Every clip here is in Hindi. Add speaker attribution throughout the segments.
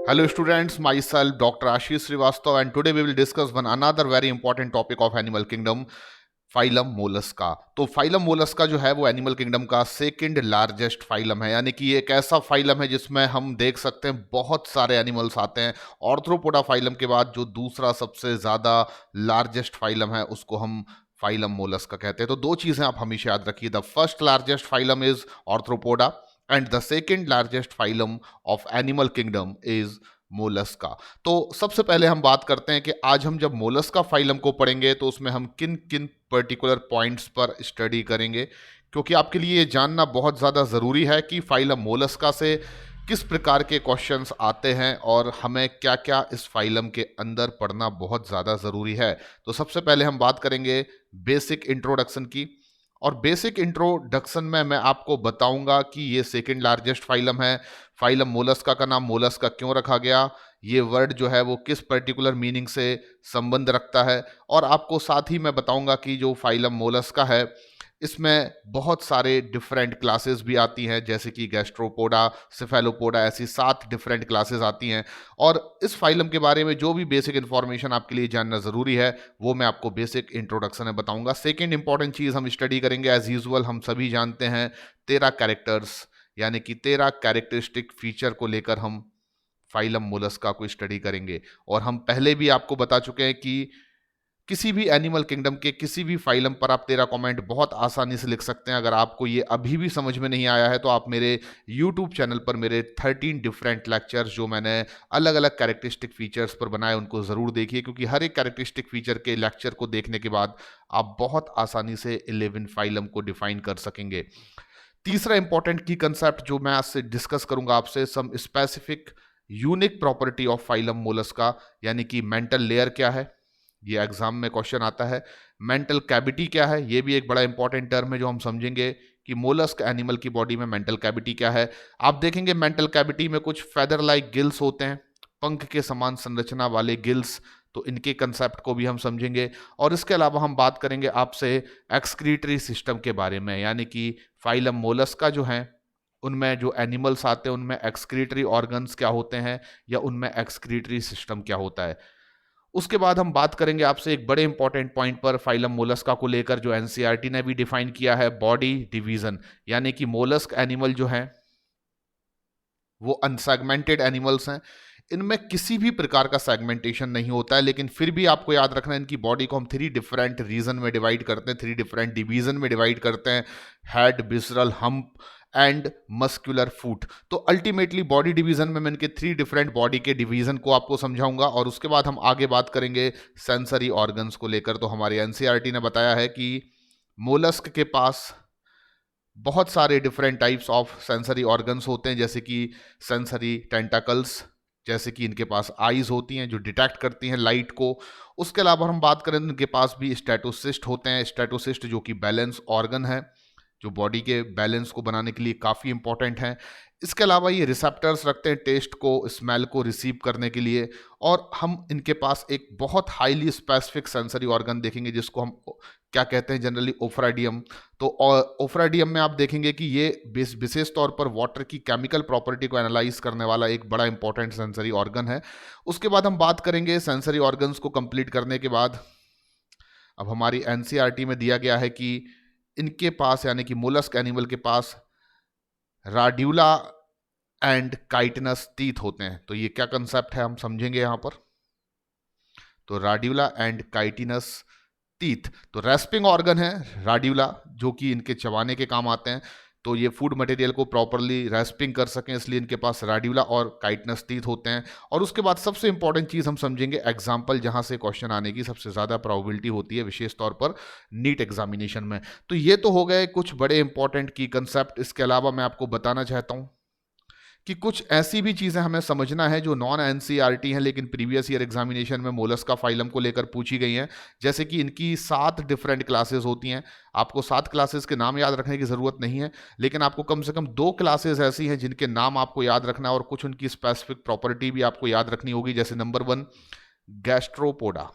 Speaker 1: Hello students, myself Dr. Ashish Srivastava and today we will discuss one another very important topic of animal kingdom, phylum Mollusca. तो फाइलम मोलस्का जो है वो एनिमल किंगडम का सेकंड लार्जेस्ट फाइलम है, यानी कि ये एक ऐसा फाइलम है जिसमें हम देख सकते हैं बहुत सारे एनिमल्स आते हैं। ऑर्थ्रोपोडा फाइलम के बाद जो दूसरा सबसे ज़्यादा लार्जेस्ट फाइलम है उसको हम फाइलम मोलस्का कहते हैं। तो दो चीज़ें आप हमेशा याद रखिए, the first largest phylum is Arthropoda and the second largest phylum of animal kingdom is Mollusca. तो सबसे पहले हम बात करते हैं कि आज हम जब मोलस्का फाइलम को पढ़ेंगे तो उसमें हम किन किन पर्टिकुलर पॉइंट्स पर स्टडी करेंगे, क्योंकि आपके लिए ये जानना बहुत ज़्यादा ज़रूरी है कि फाइलम मोलस्का से किस प्रकार के क्वेश्चंस आते हैं और हमें क्या क्या इस फाइलम के अंदर पढ़ना बहुत ज़्यादा ज़रूरी है। तो सबसे पहले हम बात करेंगे बेसिक इंट्रोडक्शन की, और बेसिक इंट्रोडक्शन में मैं आपको बताऊंगा कि ये सेकंड लार्जेस्ट फाइलम है। फाइलम मोलस्का का नाम मोलस्का क्यों रखा गया, ये वर्ड जो है वो किस पर्टिकुलर मीनिंग से संबंध रखता है, और आपको साथ ही मैं बताऊंगा कि जो फाइलम मोलस्का है इसमें बहुत सारे डिफरेंट क्लासेस भी आती हैं, जैसे कि गैस्ट्रोपोडा, सेफेलोपोडा, ऐसी 7 डिफरेंट क्लासेस आती हैं। और इस फाइलम के बारे में जो भी बेसिक इन्फॉर्मेशन आपके लिए जानना ज़रूरी है वो मैं आपको बेसिक इंट्रोडक्शन में बताऊंगा। सेकेंड इंपॉर्टेंट चीज़ हम स्टडी करेंगे एज यूजुअल, हम सभी जानते हैं 13 कैरेक्टर्स, यानी कि 13 कैरेक्टरिस्टिक फीचर को लेकर हम फाइलम मोलस्का को स्टडी करेंगे। और हम पहले भी आपको बता चुके हैं कि किसी भी एनिमल किंगडम के किसी भी फाइलम पर आप 13 कमेंट बहुत आसानी से लिख सकते हैं। अगर आपको ये अभी भी समझ में नहीं आया है तो आप मेरे YouTube चैनल पर मेरे 13 डिफरेंट लेक्चर्स जो मैंने अलग अलग कैरेक्टरिस्टिक फीचर्स पर बनाए उनको ज़रूर देखिए, क्योंकि हर एक कैरेक्टरिस्टिक फीचर के लेक्चर को देखने के बाद आप बहुत आसानी से 11 फाइलम को डिफाइन कर सकेंगे। तीसरा इंपॉर्टेंट की कंसेप्ट जो मैं आज से डिस्कस करूंगा आपसे, some specific unique property of phylum Mollusca, यानी कि मेंटल लेयर क्या है, ये एग्जाम में क्वेश्चन आता है। मेंटल कैविटी क्या है, ये भी एक बड़ा इंपॉर्टेंट टर्म है जो हम समझेंगे कि मोलस्क एनिमल की बॉडी में मेंटल कैविटी क्या है। आप देखेंगे मेंटल कैविटी में कुछ फेदर लाइक गिल्स होते हैं, पंख के समान संरचना वाले गिल्स, तो इनके कंसेप्ट को भी हम समझेंगे। और इसके अलावा हम बात करेंगे आपसे एक्सक्रीटरी सिस्टम के बारे में, यानी कि फाइलम मोलस्का जो है उनमें जो एनिमल्स आते हैं उनमें एक्सक्रीटरी ऑर्गन्स क्या होते हैं या उनमें एक्सक्रीटरी सिस्टम क्या होता है। उसके बाद हम बात करेंगे आपसे एक बड़े इंपॉर्टेंट पॉइंट पर फाइलम मोलस्का को लेकर जो एनसीईआरटी ने भी डिफाइन किया है, बॉडी डिवीजन, यानी कि मोलस्क एनिमल जो है वो अनसेगमेंटेड एनिमल्स हैं। इनमें किसी भी प्रकार का सेगमेंटेशन नहीं होता है, लेकिन फिर भी आपको याद रखना है इनकी बॉडी को हम 3 डिफरेंट रीजन में डिवाइड करते हैं, 3 डिफरेंट डिवीजन में डिवाइड करते हैं, head, visceral, hump and muscular foot. तो अल्टीमेटली बॉडी डिवीजन में मैं इनके 3 डिफरेंट बॉडी के डिवीजन को आपको समझाऊंगा, और उसके बाद हम आगे बात करेंगे सेंसरी ऑर्गन्स को लेकर। तो हमारी एनसीईआरटी ने बताया है कि मोलस्क के पास बहुत सारे different types of sensory organs होते हैं, जैसे कि सेंसरी टेंटाकल्स, जैसे कि इनके पास आईज होती हैं जो डिटेक्ट करती हैं लाइट को। उसके अलावा हम बात करें तो इनके पास भी स्टेटोसिस्ट होते हैं, स्टेटोसिस्ट जो कि बैलेंस ऑर्गन है, जो बॉडी के बैलेंस को बनाने के लिए काफ़ी इंपॉर्टेंट हैं। इसके अलावा ये रिसेप्टर्स रखते हैं टेस्ट को, स्मेल को रिसीव करने के लिए, और हम इनके पास एक बहुत हाईली स्पेसिफिक सेंसरी ऑर्गन देखेंगे जिसको हम क्या कहते हैं जनरली, ओफ्राडियम। तो ओफ्राडियम में आप देखेंगे कि ये विशेष तौर पर वाटर की केमिकल प्रॉपर्टी को एनालाइज करने वाला एक बड़ा इंपॉर्टेंट सेंसरी ऑर्गन है। उसके बाद हम बात करेंगे सेंसरी ऑर्गन्स को कंप्लीट करने के बाद अब हमारी एनसीईआरटी में दिया गया है कि इनके पास, यानी कि मोलस्क एनिमल के पास राड्यूला एंड काइटिनस टीथ होते हैं। तो ये क्या कंसेप्ट है हम समझेंगे यहां पर। तो राड्यूला एंड काइटिनस टीथ, तो रेस्पिंग ऑर्गन है राड्यूला जो कि इनके चबाने के काम आते हैं, तो ये फूड मटेरियल को प्रॉपरली रेस्पिंग कर सकें, इसलिए इनके पास राड्यूला और काइटिनस टीथ होते हैं। और उसके बाद सबसे इंपॉर्टेंट चीज़ हम समझेंगे एग्जाम्पल, जहां से क्वेश्चन आने की सबसे ज़्यादा प्रोबेबिलिटी होती है, विशेष तौर पर नीट एग्जामिनेशन में। तो ये तो हो गए कुछ बड़े इंपॉर्टेंट की कंसेप्ट। इसके अलावा मैं आपको बताना चाहता हूँ कि कुछ ऐसी भी चीज़ें हमें समझना है जो नॉन एनसीईआरटी हैं लेकिन प्रीवियस ईयर एग्जामिनेशन में मोलस्का फाइलम को लेकर पूछी गई हैं। जैसे कि इनकी 7 डिफरेंट क्लासेस होती हैं। आपको 7 क्लासेस के नाम याद रखने की ज़रूरत नहीं है, लेकिन आपको कम से कम 2 क्लासेस ऐसी हैं जिनके नाम आपको याद रखना है और कुछ उनकी स्पेसिफिक प्रॉपर्टी भी आपको याद रखनी होगी। जैसे नंबर 1 गैस्ट्रोपोडा।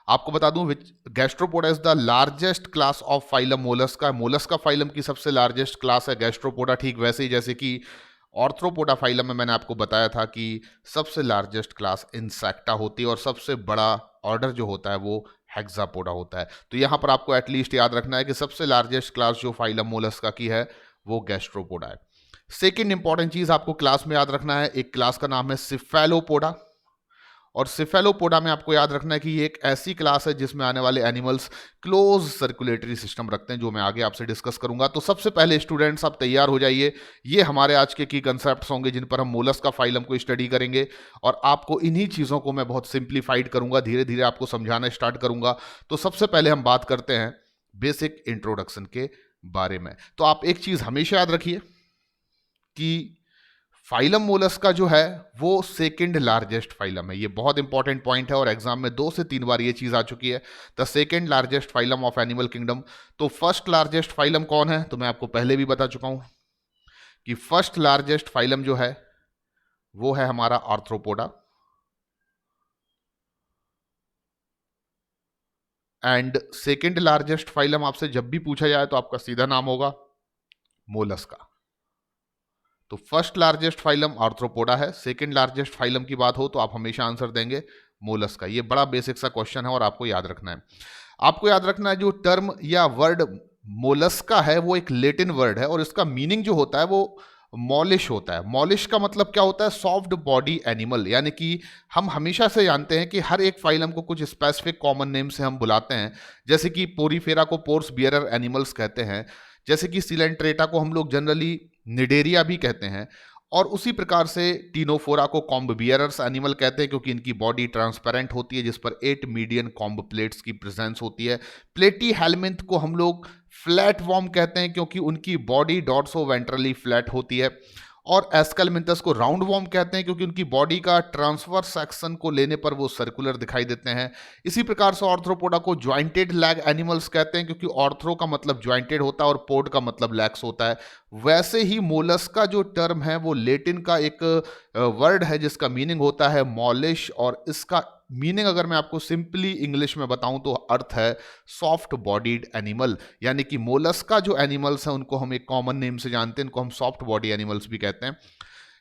Speaker 1: आपको बता दूं Gastropoda is the largest class of phylum Mollusca. Mollusca phylum की सबसे लार्जेस्ट क्लास है गैस्ट्रोपोडा। ठीक वैसे ही जैसे कि ऑर्थ्रोपोडा फाइलम में मैंने आपको बताया था कि सबसे लार्जेस्ट क्लास इंसेक्टा होती है और सबसे बड़ा ऑर्डर जो होता है वो हेक्सापोडा होता है। तो यहाँ पर आपको एटलीस्ट याद रखना है कि सबसे लार्जेस्ट क्लास जो फाइलम मोलस्का की है वो गैस्ट्रोपोडा है। सेकेंड इंपॉर्टेंट चीज आपको क्लास में याद रखना है, एक क्लास का नाम है सिफेलोपोडा। और सिफेलोपोडा में आपको याद रखना है कि ये एक ऐसी क्लास है जिसमें आने वाले एनिमल्स क्लोज सर्कुलेटरी सिस्टम रखते हैं, जो मैं आगे आपसे डिस्कस करूंगा। तो सबसे पहले स्टूडेंट्स आप तैयार हो जाइए, ये हमारे आज के की कंसेप्ट्स होंगे जिन पर हम मोलस्का फाइलम को स्टडी करेंगे और आपको इन्हीं चीज़ों को मैं बहुत सिंप्लीफाइड करूंगा, धीरे धीरे आपको समझाना स्टार्ट करूंगा। तो सबसे पहले हम बात करते हैं बेसिक इंट्रोडक्शन के बारे में। तो आप एक चीज़ हमेशा याद रखिए कि फाइलम मोलस्का जो है वो सेकंड लार्जेस्ट फाइलम है। ये बहुत इंपॉर्टेंट पॉइंट है और एग्जाम में 2 से 3 बार ये चीज आ चुकी है, the second largest phylum of animal kingdom. तो फर्स्ट लार्जेस्ट फाइलम कौन है, तो मैं आपको पहले भी बता चुका हूं कि फर्स्ट लार्जेस्ट फाइलम जो है वो है हमारा arthropoda, and second largest phylum आपसे जब भी पूछा जाए तो आपका सीधा नाम होगा मोलस्का। तो फर्स्ट लार्जेस्ट फाइलम आर्थ्रोपोडा है, सेकंड लार्जेस्ट फाइलम की बात हो तो आप हमेशा आंसर देंगे मोलस्का। ये बड़ा बेसिक सा क्वेश्चन है और आपको याद रखना है। आपको याद रखना है जो टर्म या वर्ड मोलस्का है वो एक लैटिन वर्ड है और इसका मीनिंग जो होता है वो मॉलिश होता है। मॉलिश का मतलब क्या होता है, सॉफ्ट बॉडी एनिमल। यानी कि हम हमेशा से जानते हैं कि हर एक फाइलम को कुछ स्पेसिफिक कॉमन नेम से हम बुलाते हैं, जैसे कि पोरीफेरा को पोर्स बियरर एनिमल्स कहते हैं, जैसे कि सिलेंट्रेटा को हम लोग जनरली निडेरिया भी कहते हैं, और उसी प्रकार से टीनोफोरा को कॉम्ब बियरर्स एनिमल कहते हैं क्योंकि इनकी बॉडी ट्रांसपेरेंट होती है जिस पर 8 मीडियन कॉम्ब प्लेट्स की प्रेजेंस होती है। प्लेटी हेलमिंथ को हम लोग फ्लैट वॉर्म कहते हैं क्योंकि उनकी बॉडी डॉर्सो वेंट्रली फ्लैट होती है, और एस्केलमिंथस को राउंड वॉर्म कहते हैं क्योंकि उनकी बॉडी का ट्रांसफर सेक्शन को लेने पर वो सर्कुलर दिखाई देते हैं। इसी प्रकार से ऑर्थ्रोपोडा को ज्वाइंटेड लैग एनिमल्स कहते हैं क्योंकि ऑर्थ्रो का मतलब ज्वाइंटेड होता है और पोड का मतलब लैग्स होता है। वैसे ही मोलस्का जो टर्म है वो लैटिन का एक वर्ड है जिसका मीनिंग होता है मॉलिश, और इसका मीनिंग अगर मैं आपको सिंपली इंग्लिश में बताऊं तो अर्थ है सॉफ्ट बॉडीड एनिमल। यानी कि मोलस्का जो एनिमल्स हैं उनको हम एक कॉमन नेम से जानते हैं, इनको हम सॉफ्ट बॉडी एनिमल्स भी कहते हैं।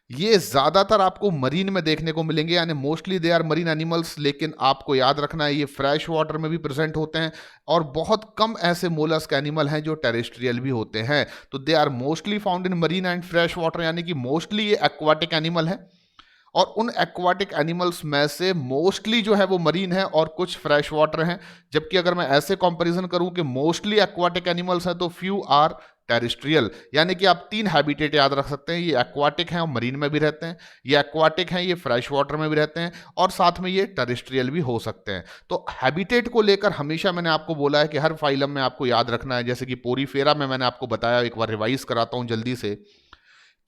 Speaker 1: ये ज्यादातर आपको मरीन में देखने को मिलेंगे, यानी mostly they are marine animals, लेकिन आपको याद रखना है ये फ्रेश वाटर में भी प्रेजेंट होते हैं और बहुत कम ऐसे मोलस्क एनिमल हैं जो टेरेस्ट्रियल भी होते हैं। तो they are mostly found in marine and fresh water, यानी कि मोस्टली ये एक्वाटिक एनिमल है, और उन एक्वाटिक एनिमल्स में से मोस्टली जो है वो मरीन है और कुछ फ्रेश वाटर हैं। जबकि अगर मैं ऐसे कंपैरिजन करूं कि मोस्टली एक्वाटिक एनिमल्स हैं तो फ्यू आर टेरेस्ट्रियल। यानी कि आप 3 हैबिटेट याद रख सकते हैं, ये एक्वाटिक हैं और मरीन में भी रहते हैं, ये एक्वाटिक हैं, ये फ्रेश वाटर में भी रहते हैं, और साथ में ये टेरेस्ट्रियल भी हो सकते हैं। तो हैबिटेट को लेकर हमेशा मैंने आपको बोला है कि हर फाइलम में आपको याद रखना है, जैसे कि पोरीफेरा में मैंने आपको बताया, एक बार रिवाइज कराता हूं जल्दी से,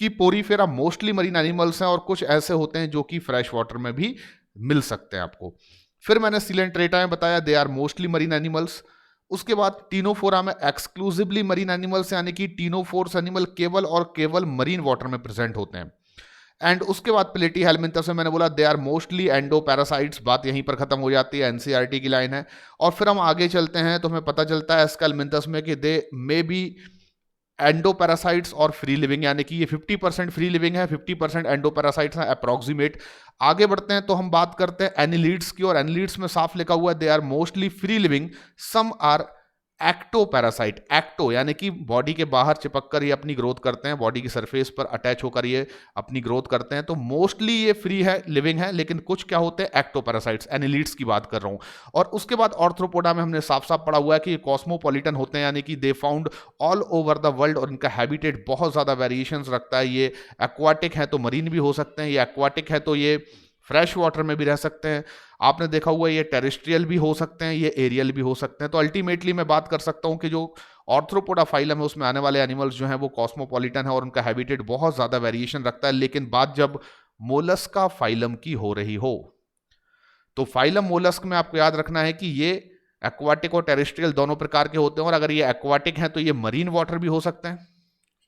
Speaker 1: कि पोरीफेरा मोस्टली मरीन एनिमल्स हैं और कुछ ऐसे होते हैं जो कि फ्रेश वाटर में भी मिल सकते हैं आपको। फिर मैंने सिलेंट्रेटा में बताया they are mostly marine animals. उसके बाद टीनोफोरा में एक्सक्लूसिवली मरीन एनिमल्स, यानी कि टीनोफोर्स एनिमल केवल और केवल मरीन वाटर में प्रेजेंट होते हैं। एंड उसके बाद प्लेटी हेलमिंथस में मैंने बोला they are mostly endo parasites, बात यहीं पर खत्म हो जाती है, एनसीईआरटी की लाइन है। और फिर हम आगे चलते हैं तो हमें पता चलता है एस्केलमिंथस में कि दे मे बी एंडोपैरासाइट्स और फ्री लिविंग, यानी कि ये 50% फ्री लिविंग है, 50% एंडोपैरासाइट्स हैं अप्रॉक्सीमेट। आगे बढ़ते हैं तो हम बात करते हैं एनिलीड्स की, और एनिलीड्स में साफ लिखा हुआ है they are mostly free living, some are ectoparasite. Ecto यानी कि बॉडी के बाहर चिपक कर ये अपनी ग्रोथ करते हैं, बॉडी की सरफेस पर अटैच होकर ये अपनी ग्रोथ करते हैं। तो मोस्टली ये फ्री है, लिविंग है, लेकिन कुछ क्या होते हैं एक्टोपैरासाइट्स, एनिलीड्स की बात कर रहा हूं। और उसके बाद ऑर्थ्रोपोडा में हमने साफ साफ पढ़ा हुआ है कि ये कॉस्मोपॉलिटन होते हैं, यानी कि they found all over the world, और इनका हैबिटेट बहुत ज्यादा वेरिएशंस रखता है। ये एक्वाटिक है तो मरीन भी हो सकते हैं, ये एक्वाटिक है तो ये फ्रेश वाटर में भी रह सकते हैं, आपने देखा हुआ ये टेरेस्ट्रियल भी हो सकते हैं, ये एरियल भी हो सकते हैं। तो अल्टीमेटली मैं बात कर सकता हूं कि जो ऑर्थ्रोपोडा फाइलम है उसमें आने वाले एनिमल्स जो हैं वो कॉस्मोपॉलिटन है और उनका हैबिटेट बहुत ज्यादा वेरिएशन रखता है। लेकिन बात जब मोलस्का फाइलम की हो रही हो तो फाइलम मोलस्क में आपको याद रखना है कि ये एक्वाटिक और टेरेस्ट्रियल दोनों प्रकार के होते हैं, और अगर ये एक्वाटिक हैं तो ये मरीन वाटर भी हो सकते हैं,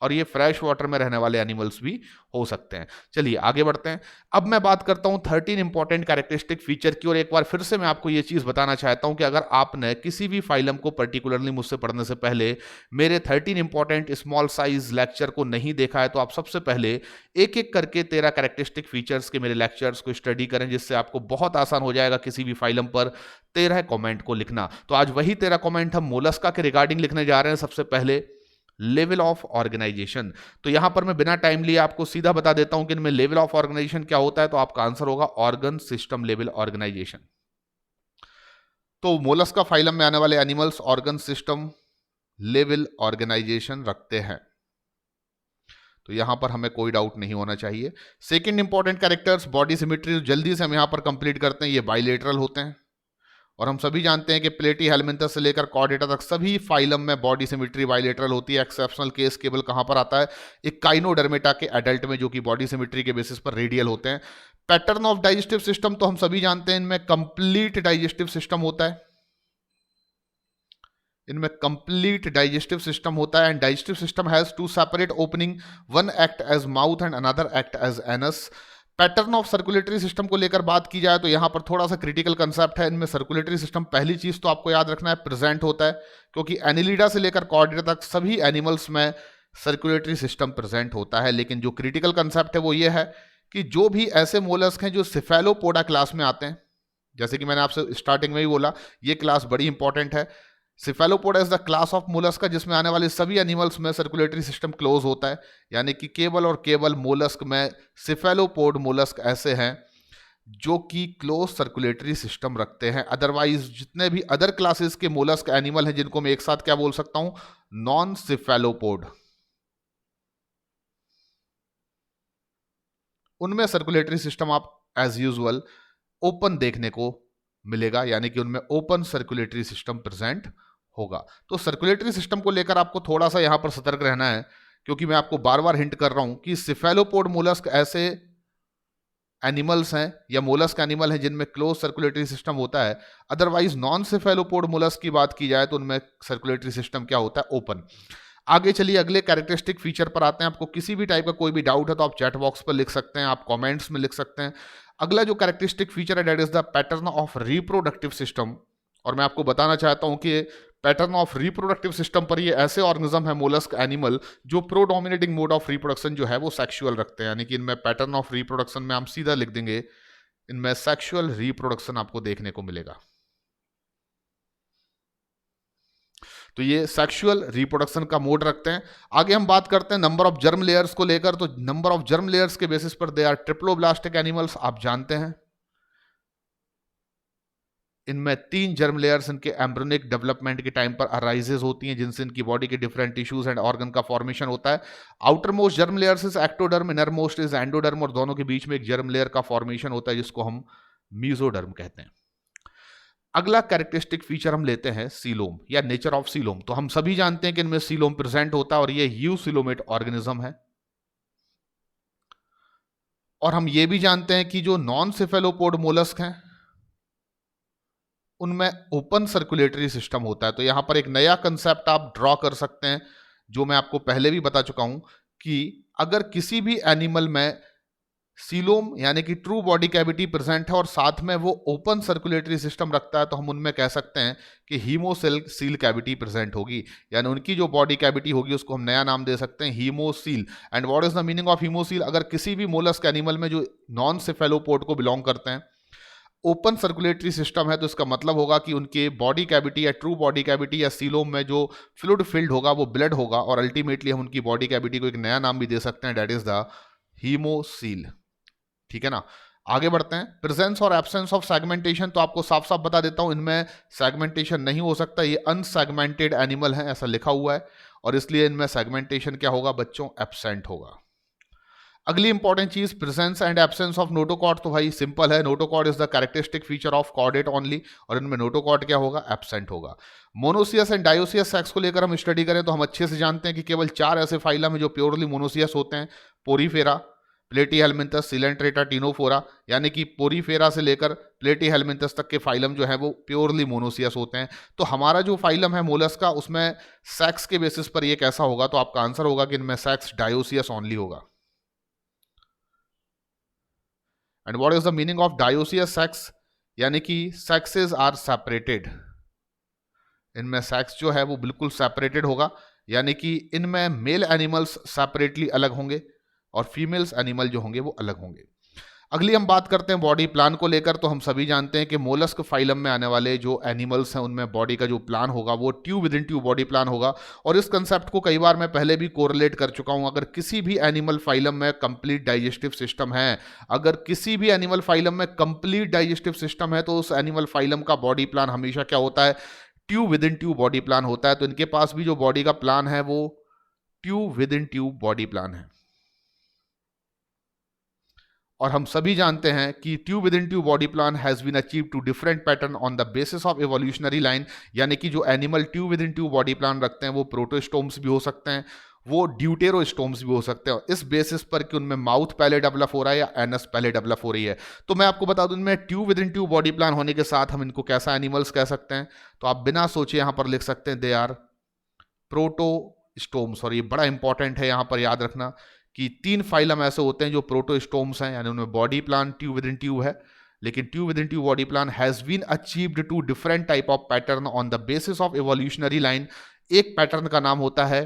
Speaker 1: और ये फ्रेश वाटर में रहने वाले एनिमल्स भी हो सकते हैं। चलिए आगे बढ़ते हैं। अब मैं बात करता हूं 13 इंपॉर्टेंट कैरेक्टरिस्टिक फीचर की, और एक बार फिर से मैं आपको ये चीज बताना चाहता हूं कि अगर आपने किसी भी फाइलम को पर्टिकुलरली मुझसे पढ़ने से पहले मेरे 13 इंपॉर्टेंट स्मॉल साइज लेक्चर को नहीं देखा है तो आप सबसे पहले एक एक करके 13 कैरेक्टरिस्टिक फीचर्स के मेरे लेक्चर्स को स्टडी करें, जिससे आपको बहुत आसान हो जाएगा किसी भी फाइलम पर 13 कमेंट को लिखना। तो आज वही 13 कमेंट हम मोलस्का के रिगार्डिंग लिखने जा रहे हैं। सबसे पहले लेवल ऑफ ऑर्गेनाइजेशन। तो यहां पर मैं बिना टाइम लिए आपको सीधा बता देता हूं कि इनमें लेवल ऑफ ऑर्गेनाइजेशन क्या होता है, तो आपका आंसर होगा ऑर्गन सिस्टम लेवल ऑर्गेनाइजेशन। तो मोलस्का फाइलम में आने वाले animals organ system level organisation रखते हैं, तो यहां पर हमें कोई डाउट नहीं होना चाहिए। Second important characters body symmetry, जल्दी से हम यहां पर कंप्लीट करते हैं। ये बाइलेटरल होते हैं, और हम सभी जानते हैं कि प्लेटी हेलमिंथस से लेकर कॉर्डेटा तक सभी फाइलम में बॉडी सिमेट्री बाइलेटरल होती है। एक्सेप्शनल केस केवल कहां पर आता है, एक काइनोडर्मेटा के एडल्ट में, जो कि बॉडी सिमेट्री के बेसिस पर रेडियल होते हैं। पैटर्न ऑफ डाइजेस्टिव सिस्टम तो हम सभी जानते हैं, इनमें कंप्लीट डाइजेस्टिव सिस्टम होता है, इनमें कंप्लीट डाइजेस्टिव सिस्टम होता है। And digestive system has two separate opening, one act as mouth and another act as anus. Pattern of circulatory system को लेकर बात की जाए तो यहां पर थोड़ा सा क्रिटिकल कंसेप्ट है। इनमें सर्कुलेटरी सिस्टम पहली चीज तो आपको याद रखना है प्रेजेंट होता है, क्योंकि एनिलिडा से लेकर कॉर्डेटा तक सभी एनिमल्स में सर्कुलेटरी सिस्टम प्रेजेंट होता है। लेकिन जो क्रिटिकल कंसेप्ट है वो ये है कि जो भी ऐसे मोलस्क हैं जो सिफेलोपोडा क्लास में आते हैं, जैसे कि मैंने आपसे स्टार्टिंग में ही बोला, ये क्लास बड़ी इंपॉर्टेंट है। Cephalopoda is the class of mollusc जिसमें आने वाले सभी एनिमल्स में सर्कुलेटरी सिस्टम क्लोज होता है, यानी कि केवल और केवल मोलस्क में सिफेलोपोड मोलस्क ऐसे हैं जो कि क्लोज सर्कुलेटरी सिस्टम रखते हैं। अदरवाइज जितने भी अदर क्लासेस के मोलस्क एनिमल हैं, जिनको मैं एक साथ क्या बोल सकता हूं, नॉन सिफेलोपोड, उनमें सर्कुलेटरी सिस्टम आप एज यूजुअल ओपन देखने को मिलेगा, यानी कि उनमें ओपन सर्कुलेटरी सिस्टम प्रेजेंट होगा। तो सर्कुलेटरी सिस्टम को लेकर आपको थोड़ा सा यहां पर सतर्क रहना है, क्योंकि मैं आपको बार बार हिंट कर रहा हूं कि सिफेलोपोड मोलस्क ऐसे एनिमल्स हैं या मोलस्क एनिमल हैं जिनमें क्लोज सर्कुलेटरी सिस्टम होता है। अदरवाइज नॉन सिफेलोपोड मोलस्क की बात की जाए तो उनमें सर्कुलेटरी सिस्टम क्या होता है, ओपन। आगे चलिए अगले कैरेक्टरिस्टिक फीचर पर आते हैं। आपको किसी भी टाइप का कोई भी डाउट है तो आप चैट बॉक्स पर लिख सकते हैं, आप कमेंट्स में लिख सकते हैं। अगला जो कैरेक्टरिस्टिक फीचर है that is the pattern of reproductive system, और मैं आपको बताना चाहता हूं कि पैटर्न ऑफ रिप्रोडक्टिव सिस्टम पर ये ऐसे ऑर्गेनिज्म है मोलस्क एनिमल जो प्रोडोमिनेटिंग मोड ऑफ रिप्रोडक्शन जो है वो सेक्सुअल रखते हैं, यानी कि इनमें पैटर्न ऑफ रिप्रोडक्शन में हम सीधा लिख देंगे, इनमें सेक्सुअल रिप्रोडक्शन आपको देखने को मिलेगा। तो ये सेक्सुअल रिप्रोडक्शन का मोड रखते हैं। आगे हम बात करते हैं नंबर ऑफ जर्म लेयर्स को लेकर। तो नंबर ऑफ जर्म लेयर्स के बेसिस पर दे आर ट्रिप्लोब्लास्टिक एनिमल्स, आप जानते हैं। इनमें 3 जर्म लेयर्स इनके एम्ब्रियोनिक डेवलपमेंट के टाइम पर अराइजेज होती हैं, जिनसे इनकी बॉडी के डिफरेंट टिश्यूज एंड ऑर्गन का फॉर्मेशन होता है। Outer most germ layers is ectoderm, inner most is endoderm, और दोनों के बीच में एक जर्म लेयर का फॉर्मेशन होता है जिसको हम मीजोडर्म कहते हैं। अगला कैरेक्टरिस्टिक फीचर हम लेते हैं सीलोम या नेचर ऑफ सीलोम। तो हम सभी जानते हैं कि इनमें सीलोम प्रेजेंट होता है और ये यूसिलोमेट ऑर्गेनिज्म है। और हम ये भी जानते हैं कि जो नॉन सिफेलोपोड मोलस्क हैं उनमें ओपन सर्कुलेटरी सिस्टम होता है। तो यहां पर एक नया कंसेप्ट आप ड्रॉ कर सकते हैं, जो मैं आपको पहले भी बता चुका हूं कि अगर किसी भी एनिमल में सीलोम यानी कि ट्रू बॉडी कैविटी प्रेजेंट है और साथ में वो ओपन सर्कुलेटरी सिस्टम रखता है, तो हम उनमें कह सकते हैं कि हीमोसेल सील कैविटी प्रेजेंट होगी, यानी उनकी जो बॉडी कैविटी होगी उसको हम नया नाम दे सकते हैं haemocoel. And what is the meaning of haemocoel? अगर किसी भी मोलस्क एनिमल में जो नॉन सिफेलोपोड को बिलोंग करते हैं ओपन सर्कुलेटरी सिस्टम है, तो इसका मतलब होगा कि उनके बॉडी कैविटी या ट्रू बॉडी कैविटी या सीलोम में जो फ्लूइड फिल्ड होगा वो ब्लड होगा, और अल्टीमेटली हम उनकी बॉडी कैविटी को एक नया नाम भी दे सकते हैं, दैट इज द हीमोसील। ठीक है ना। आगे बढ़ते हैं। प्रेजेंस और एब्सेंस ऑफ सेगमेंटेशन, तो आपको साफ साफ बता देता हूं इनमें सेगमेंटेशन नहीं हो सकता, ये अनसेगमेंटेड एनिमल है ऐसा लिखा हुआ है, और इसलिए इनमें सेगमेंटेशन क्या होगा बच्चों, एब्सेंट होगा। अगली इंपॉर्टेंट चीज presence and absence of notochord, तो भाई सिंपल है, notochord is the characteristic feature of chordate only, और इनमें नोटोकॉर्ड क्या होगा, एब्सेंट होगा। मोनोसियस एंड डायोसियस सेक्स को लेकर हम स्टडी करें तो हम अच्छे से जानते हैं कि केवल 4 ऐसे फाइलम है जो प्योरली मोनोसियस होते हैं, पोरीफेरा, प्लेटीहेल्मिन्थस, सिलेंट्रेटा, टिनोफोरा, यानी कि पोरीफेरा से लेकर प्लेटीहेल्मिन्थस तक के फाइलम जो है वो प्योरली मोनोसियस होते हैं। तो हमारा जो फाइलम है मोलस्क का, उसमें सेक्स के बेसिस पर ये कैसा होगा, तो आपका आंसर होगा कि इनमें सेक्स डायोसियस ओनली होगा। And what is the meaning of dioecious sex, यानी कि सेक्सेस आर सेपरेटेड, इनमें सेक्स जो है वो बिल्कुल सेपरेटेड होगा, यानी कि इनमें मेल एनिमल्स सेपरेटली अलग होंगे और फीमेल्स एनिमल जो होंगे वो अलग होंगे। अगली हम बात करते हैं बॉडी प्लान को लेकर। तो हम सभी जानते हैं कि मोलस्क फाइलम में आने वाले जो एनिमल्स हैं उनमें बॉडी का जो प्लान होगा वो tube within tube body plan होगा। और इस कंसेप्ट को कई बार मैं पहले भी कोरिलेट कर चुका हूं। अगर किसी भी एनिमल फाइलम में कंप्लीट डाइजेस्टिव सिस्टम है, अगर किसी भी एनिमल फाइलम में कंप्लीट डाइजेस्टिव सिस्टम है, तो उस एनिमल फाइलम का बॉडी प्लान हमेशा क्या होता है, tube within tube body plan होता है। तो इनके पास भी जो बॉडी का प्लान है वो tube within tube body plan है। और हम सभी जानते हैं कि tube within tube body plan has been achieve two different pattern on the basis of evolutionary line, यानी कि जो animal tube within tube body plan रखते हैं वो प्रोटोस्टोम्स भी हो सकते हैं, वो ड्यूटेरोस्टोम्स भी हो सकते हैं, और इस बेसिस पर कि उनमें माउथ पहले डेवलप हो रहा है या एनस पहले डेवलप हो रही है। तो मैं आपको बता दूं, इनमें tube within tube body plan होने के साथ हम इनको कैसा एनिमल्स कह सकते हैं, तो आप बिना सोचे यहां पर लिख सकते हैं दे आर प्रोटोस्टोम्स। और ये बड़ा इंपॉर्टेंट है यहां पर याद रखना कि 3 फाइलम ऐसे होते हैं जो प्रोटोस्टोम्स हैं, यानी उनमें body plan tube within tube है, लेकिन tube within tube body plan has been achieved two different type of pattern on the basis of evolutionary line. एक पैटर्न का नाम होता है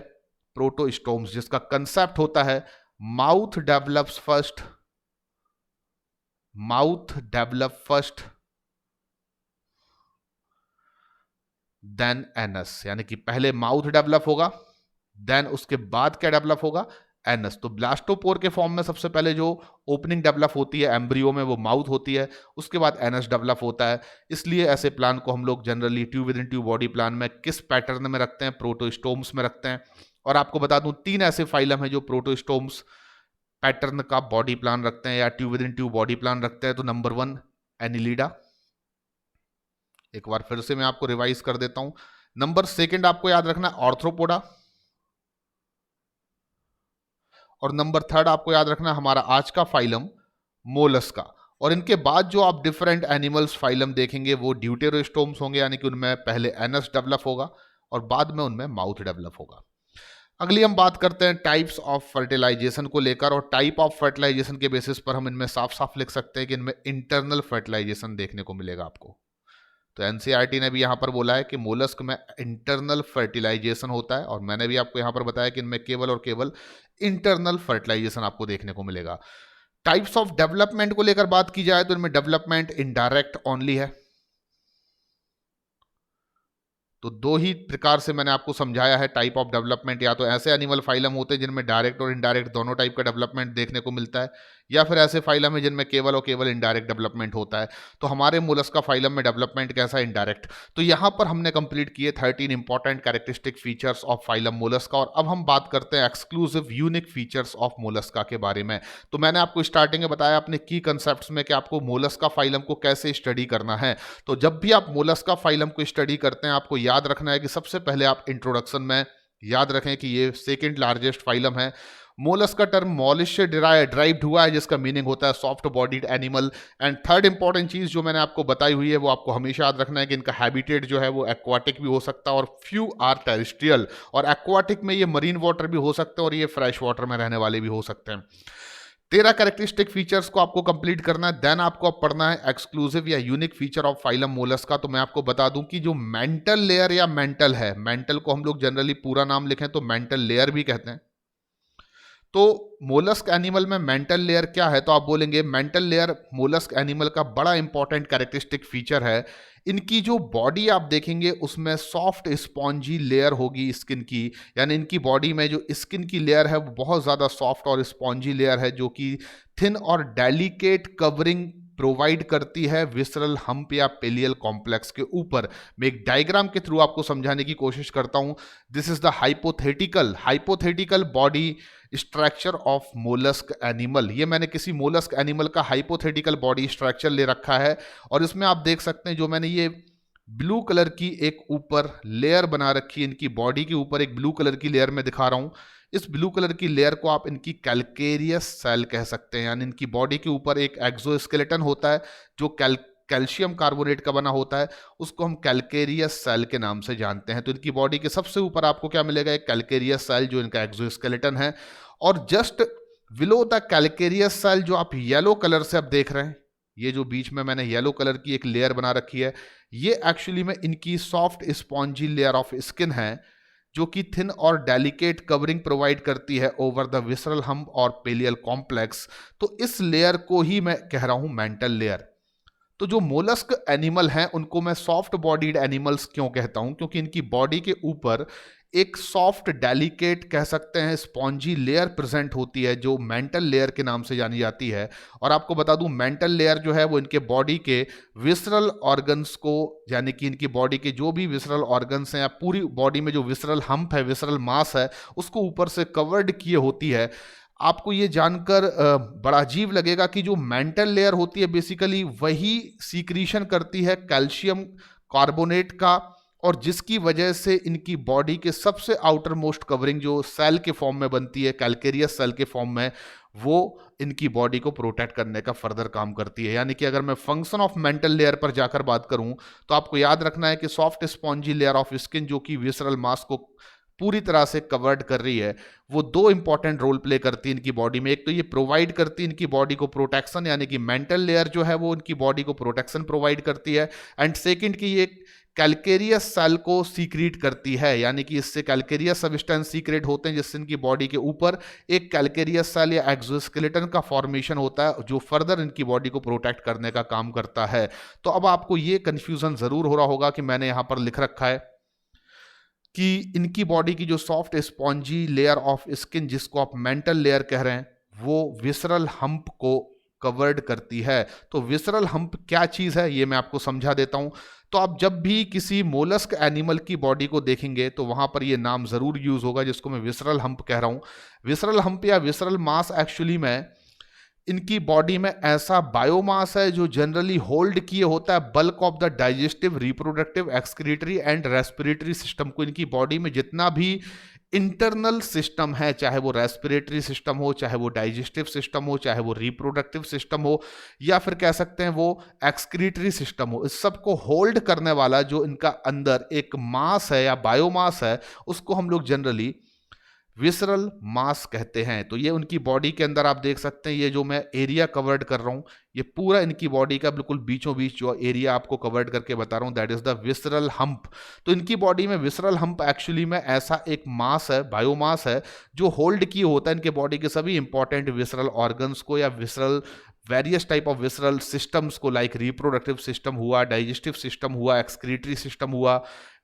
Speaker 1: प्रोटोस्टोम्स, जिसका कंसेप्ट होता है mouth develops first, mouth develop first then anus, यानी कि पहले माउथ डेवलप होगा, देन उसके बाद क्या डेवलप होगा, एनस। तो ब्लास्टोपोर के फॉर्म में सबसे पहले जो ओपनिंग डेवलप होती है एम्ब्रियो में वो माउथ होती है, उसके बाद एनस डेवलप होता है। इसलिए ऐसे प्लान को हम लोग generally tube within tube body plan में किस पैटर्न में रखते हैं, प्रोटोस्टोम्स में रखते हैं। और आपको बता दूं 3 ऐसे फाइलम है जो प्रोटोस्टोम्स पैटर्न का बॉडी प्लान रखते हैं या tube within tube body plan रखते हैं। तो नंबर 1 एनिलिडा, एक बार फिर से मैं आपको रिवाइज कर देता हूं। नंबर 2 आपको याद रखना ऑर्थ्रोपोडा, और नंबर 3 आपको याद रखना हमारा आज का फाइलम मोलस्का। और इनके बाद जो आप डिफरेंट एनिमल्स फाइलम देखेंगे वो ड्यूटेरोस्टोम्स होंगे, यानी कि उनमें पहले एनस डेवलप होगा और बाद में उनमें माउथ डेवलप होगा। अगली हम बात करते हैं टाइप्स ऑफ फर्टिलाइजेशन को लेकर। और टाइप ऑफ फर्टिलाइजेशन के बेसिस पर हम इनमें साफ साफ लिख सकते हैं कि इनमें इंटरनल फर्टिलाइजेशन देखने को मिलेगा आपको। तो एनसीईआरटी ने भी यहाँ पर बोला है कि मोलस्क में इंटरनल फर्टिलाइजेशन होता है, और मैंने भी आपको यहाँ पर बताया कि इनमें केवल और केवल इंटरनल फर्टिलाइजेशन आपको देखने को मिलेगा। टाइप्स ऑफ डेवलपमेंट को लेकर बात की जाए तो इनमें डेवलपमेंट इनडायरेक्ट ओनली है। तो 2 ही प्रकार से मैंने आपको समझाया है टाइप ऑफ डेवलपमेंट, या तो ऐसे एनिमल फाइलम होते हैं जिनमें डायरेक्ट और इनडायरेक्ट दोनों टाइप का डेवलपमेंट देखने को मिलता है, या फिर ऐसे फाइलम है जिनमें केवल और केवल इनडायरेक्ट डेवलपमेंट होता है। तो हमारे मोलस्का फाइलम में डेवलपमेंट कैसा है, इनडायरेक्ट। तो यहां पर हमने कंप्लीट किए 13 important characteristic features of phylum Mollusca. और अब हम बात करते हैं exclusive unique features of Mollusca के बारे में। तो मैंने आपको स्टार्टिंग में बताया अपने की कंसेप्ट्स में कि आपको मोलस्का फाइलम को कैसे स्टडी करना है। तो जब भी आप मोलस्का फाइलम को स्टडी करते हैं आपको याद रखना है कि सबसे पहले आप इंट्रोडक्शन में याद रखें कि ये 2nd लार्जेस्ट फाइलम है। मोलस्क का टर्म मॉलिश से ड्राइव्ड हुआ है, जिसका मीनिंग होता है soft bodied animal. And 3rd important चीज जो मैंने आपको बताई हुई है वो आपको हमेशा याद रखना है कि इनका हैबिटेट जो है वो एक्वाटिक भी हो सकता है और फ्यू आर टेरेस्ट्रियल। और एक्वाटिक में ये मरीन वाटर भी हो सकते हैं और ये फ्रेश वाटर में रहने वाले भी हो सकते हैं। 13 कैरेक्टरिस्टिक फीचर्स को आपको कंप्लीट करना है। देन आपको अब पढ़ना है एक्सक्लूसिव या unique feature of phylum Mollusca. तो मैं आपको बता दूं कि जो मेंटल लेयर या मेंटल है, मेंटल को हम लोग जनरली पूरा नाम लिखें तो मेंटल लेयर भी कहते हैं। तो मोलस्क एनिमल में मेंटल लेयर क्या है, तो आप बोलेंगे मेंटल लेयर मोलस्क एनिमल का बड़ा इंपॉर्टेंट कैरेक्टरिस्टिक फीचर है। इनकी जो बॉडी आप देखेंगे उसमें सॉफ्ट स्पॉन्जी लेयर होगी स्किन की, यानी इनकी बॉडी में जो स्किन की लेयर है वो बहुत ज़्यादा सॉफ्ट और स्पॉन्जी लेयर है, जो कि थिन और डेलिकेट कवरिंग प्रोवाइड करती है विसरल हम्प या पेलियल कॉम्प्लेक्स के ऊपर। मैं एक डायग्राम के थ्रू आपको समझाने की कोशिश करता हूं। This is the hypothetical body structure of mollusc animal. ये मैंने किसी मोलस्क एनिमल का हाइपोथेटिकल बॉडी स्ट्रक्चर ले रखा है और इसमें आप देख सकते हैं जो मैंने ये ब्लू कलर की एक ऊपर लेयर बना रखी है, इनकी बॉडी के ऊपर एक ब्लू कलर की लेयर में दिखा रहा हूं। इस ब्लू कलर की लेयर को आप इनकी कैल्केरियस सेल कह सकते हैं, यानी इनकी बॉडी के ऊपर एक एक्सोस्केलेटन होता है जो कैल्शियम कार्बोनेट का बना होता है, उसको हम कैल्केरियस सेल के नाम से जानते हैं। तो इनकी बॉडी के सबसे ऊपर आपको क्या मिलेगा, एक कैल्केरियस सेल जो इनका एक्सोस्केलेटन है, और just below the calcareous shell जो आप येलो कलर से अब देख रहे हैं, ये जो बीच में मैंने येलो कलर की एक लेयर बना रखी है, ये एक्चुअली में इनकी soft spongy layer of skin है जो कि थिन और डेलिकेट कवरिंग प्रोवाइड करती है ओवर द विसरल हम्प और पेलियल कॉम्प्लेक्स। तो इस लेयर को ही मैं कह रहा हूं मेंटल लेयर। तो जो मोलस्क एनिमल हैं उनको मैं सॉफ्ट बॉडीड एनिमल्स क्यों कहता हूं, क्योंकि इनकी बॉडी के ऊपर एक सॉफ्ट डेलिकेट कह सकते हैं स्पॉन्जी लेयर प्रेजेंट होती है जो मेंटल लेयर के नाम से जानी जाती है। और आपको बता दूं मेंटल लेयर जो है वो इनके बॉडी के विसरल ऑर्गन्स को, यानी कि इनकी बॉडी के जो भी विसरल ऑर्गन्स हैं या पूरी बॉडी में जो विसरल हम्प है, विसरल मास है, उसको ऊपर से कवर्ड किए होती है। आपको ये जानकर बड़ा अजीब लगेगा कि जो मेंटल लेयर होती है बेसिकली वही सीक्रीशन करती है कैल्शियम कार्बोनेट का, और जिसकी वजह से इनकी बॉडी के सबसे आउटर मोस्ट कवरिंग जो सेल के फॉर्म में बनती है, कैल्केरियस सेल के फॉर्म में, वो इनकी बॉडी को प्रोटेक्ट करने का फर्दर काम करती है। यानी कि अगर मैं फंक्शन ऑफ मेंटल लेयर पर जाकर बात करूं तो आपको याद रखना है कि soft spongy layer of skin जो कि विसरल मास को पूरी तरह से कवर्ड कर रही है, वो दो इंपॉर्टेंट रोल प्ले करती है इनकी बॉडी में। एक तो ये प्रोवाइड करती है इनकी बॉडी को प्रोटेक्शन, यानी कि मेंटल लेयर जो है वो इनकी बॉडी को प्रोटेक्शन प्रोवाइड करती है, एंड सेकंड की ये कैल्केरियस सेल को सीक्रेट करती है, यानी कि इससे कैल्केरियस सब्सटेंस सीक्रेट होते हैं जिससे इनकी बॉडी के ऊपर एक कैल्केरियस सेल या एक्सोस्केलेटन का फॉर्मेशन होता है जो फर्दर इनकी बॉडी को प्रोटेक्ट करने का काम करता है। तो अब आपको ये कंफ्यूजन जरूर हो रहा होगा कि मैंने यहां पर लिख रखा है कि इनकी बॉडी की जो soft spongy layer of skin जिसको आप मेंटल लेयर कह रहे हैं वो विसरल हम्प को कवर्ड करती है। तो विसरल हम्प क्या चीज है ये मैं आपको समझा देता हूं। तो आप जब भी किसी मोलस्क एनिमल की बॉडी को देखेंगे तो वहां पर ये नाम जरूर यूज होगा जिसको मैं विसरल हम्प कह रहा हूं। विसरल हम्प या विसरल मास एक्चुअली में इनकी बॉडी में ऐसा बायोमास है जो जनरली होल्ड किए होता है bulk of the digestive, reproductive, excretory and respiratory system को। इनकी बॉडी में जितना भी इंटरनल सिस्टम है, चाहे वो रेस्पिरेटरी सिस्टम हो, चाहे वो डाइजेस्टिव सिस्टम हो, चाहे वो रिप्रोडक्टिव सिस्टम हो, या फिर कह सकते हैं वो एक्सक्रीटरी सिस्टम हो, इस सब को होल्ड करने वाला जो इनका अंदर एक मास है या बायोमास है उसको हम लोग जनरली विसरल मास कहते हैं। तो ये उनकी बॉडी के अंदर आप देख सकते हैं, ये जो मैं एरिया कवर्ड कर रहा हूं ये पूरा इनकी बॉडी का बिल्कुल बीचों बीच जो एरिया आपको कवर्ड करके बता रहा हूं that is the visceral hump. तो इनकी बॉडी में विसरल हम्प एक्चुअली में ऐसा एक मास है, बायोमास है जो होल्ड किए होता है इनके बॉडी के सभी इंपॉर्टेंट विसरल ऑर्गन्स को या visceral various type of visceral systems को, लाइक रिप्रोडक्टिव सिस्टम हुआ, डाइजेस्टिव सिस्टम हुआ, एक्सक्रीटरी सिस्टम हुआ,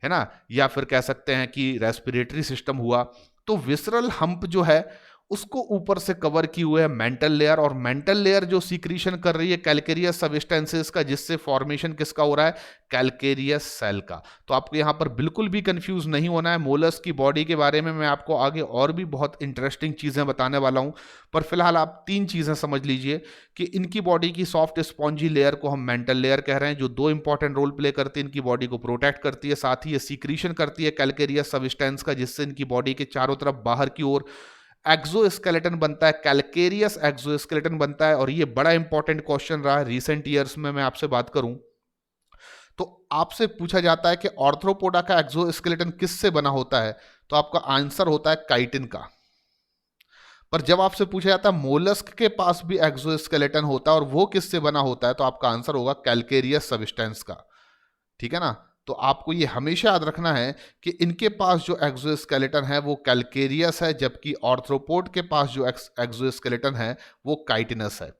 Speaker 1: है ना, या फिर कह सकते हैं कि रेस्पिरेटरी सिस्टम हुआ। तो विसरल हम्प जो है उसको ऊपर से कवर किए हुए है मेंटल लेयर, और मेंटल लेयर जो सीक्रीशन कर रही है कैल्केरियस सब्सटेंसेस का, जिससे फॉर्मेशन किसका हो रहा है, कैल्केरियस सेल का। तो आपको यहां पर बिल्कुल भी कंफ्यूज नहीं होना है। मोलस्क की बॉडी के बारे में मैं आपको आगे और भी बहुत इंटरेस्टिंग चीजें बताने वाला हूं, पर फिलहाल आप तीन चीजें समझ लीजिए कि इनकी बॉडी की सॉफ्ट स्पॉन्जी लेयर को हम मेंटल लेयर कह रहे हैं जो दो इंपॉर्टेंट रोल प्ले करती है, इनकी बॉडी को प्रोटेक्ट करती है, साथ ही ये सीक्रीशन करती है कैल्केरियस सब्सटेंस का जिससे इनकी बॉडी के चारों तरफ बाहर की ओर एक्सोस्केलेटन बनता है, कैल्केरियस एक्सोस्केलेटन बनता है। और ये बड़ा इंपॉर्टेंट क्वेश्चन रहा है रिसेंट ईयर्स में। मैं आपसे बात करूं तो आपसे पूछा जाता है कि ऑर्थ्रोपोडा का एक्सोस्केलेटन किससे बना होता है, तो आपका आंसर होता है काइटिन का। पर जब आपसे पूछा जाता है मोलस्क के पास भी एक्सोस्केलेटन होता है और वो किससे बना होता है, तो आपका आंसर होगा कैल्केरियस सब्सटेंस का। ठीक है ना। तो आपको ये हमेशा याद रखना है कि इनके पास जो एक्सोस्केलेटन है वो कैल्केरियस है, जबकि ऑर्थ्रोपोड के पास जो एक्सोस्केलेटन है वो काइटिनस है।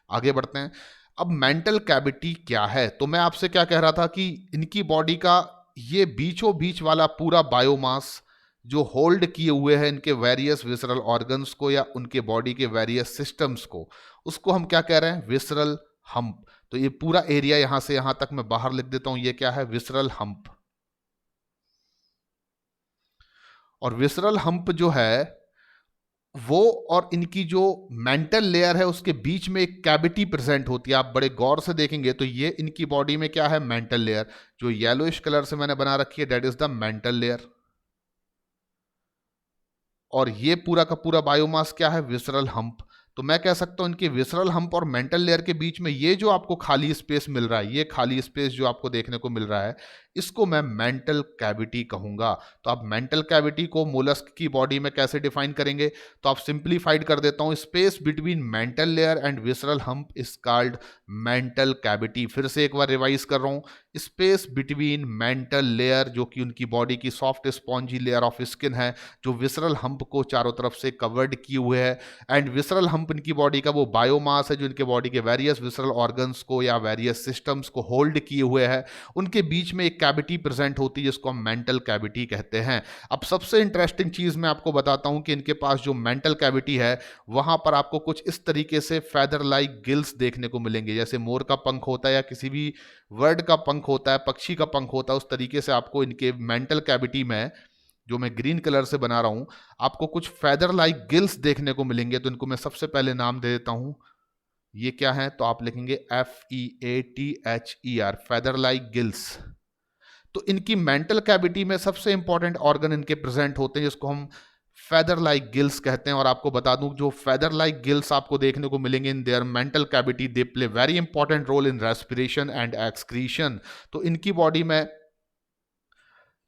Speaker 1: आगे बढ़ते हैं। अब मेंटल कैविटी क्या है, तो मैं आपसे क्या कह रहा था कि इनकी बॉडी का ये बीचों बीच वाला पूरा बायोमास जो होल्ड किए हुए हैं इनके वेरियस विसरल ऑर्गन्स को या उनके बॉडी के वेरियस सिस्टम्स को, उसको हम क्या कह रहे हैं, विसरल हम्प। तो ये पूरा एरिया यहां से यहां तक मैं बाहर लिख देता हूं, ये क्या है, विसरल हम्प। और विसरल हम्प जो है वो और इनकी जो मेंटल लेयर है उसके बीच में एक कैविटी प्रेजेंट होती है। आप बड़े गौर से देखेंगे तो ये इनकी बॉडी में क्या है, मेंटल लेयर। जो येलोइश कलर से मैंने बना रखी है that is the mental layer. और ये पूरा का पूरा बायोमास क्या है, विसरल हम्प। तो मैं कह सकता हूं इनके विसरल हम्प और मेंटल लेयर के बीच में ये जो आपको खाली स्पेस मिल रहा है, ये खाली स्पेस जो आपको देखने को मिल रहा है, इसको मैं मेंटल कैविटी कहूंगा। तो आप मेंटल कैविटी को मोलस्क की बॉडी में कैसे डिफाइन करेंगे, तो आप सिंप्लीफाइड कर देता हूं, space between mental layer and visceral hump is called mantle cavity. फिर से एक बार रिवाइज कर रहा हूं, स्पेस बिटवीन मेंटल लेयर जो कि उनकी बॉडी की soft spongy layer of skin है, जो विसरल हम्प को चारों तरफ से कवर्ड किए हुए है, एंड विसरल हम्प इनकी बॉडी का वो बायोमास है जो इनके बॉडी के वेरियस विसरल ऑर्गन्स को या वेरियस सिस्टम्स को होल्ड किए हुए है। उनके बीच में एक कैविटी प्रेजेंट होती है जिसको हम मेंटल कैविटी कहते हैं। अब सबसे इंटरेस्टिंग चीज मैं आपको बताता हूं कि इनके पास जो मेंटल कैविटी है वहां पर आपको कुछ इस तरीके से फेदर लाइक गिल्स देखने को मिलेंगे, जैसे मोर का पंख होता है या किसी भी बर्ड का पंख होता है, पक्षी का पंख होता है, उस तरीके से आपको इनके मेंटल कैविटी में, जो मैं ग्रीन कलर से बना रहा हूं, आपको कुछ फेदर लाइक गिल्स देखने को मिलेंगे। तो इनको मैं सबसे पहले नाम दे देता हूं, ये क्या है, तो आप लिखेंगे FEATHER, फेदर लाइक गिल्स। तो इनकी मेंटल कैविटी में सबसे इंपॉर्टेंट ऑर्गन इनके प्रेजेंट होते हैं जिसको हम फेदर लाइक गिल्स कहते हैं। और आपको बता दूं जो फेदर लाइक गिल्स आपको देखने को मिलेंगे in their mantle cavity, they play very important role in respiration and excretion. तो इनकी बॉडी में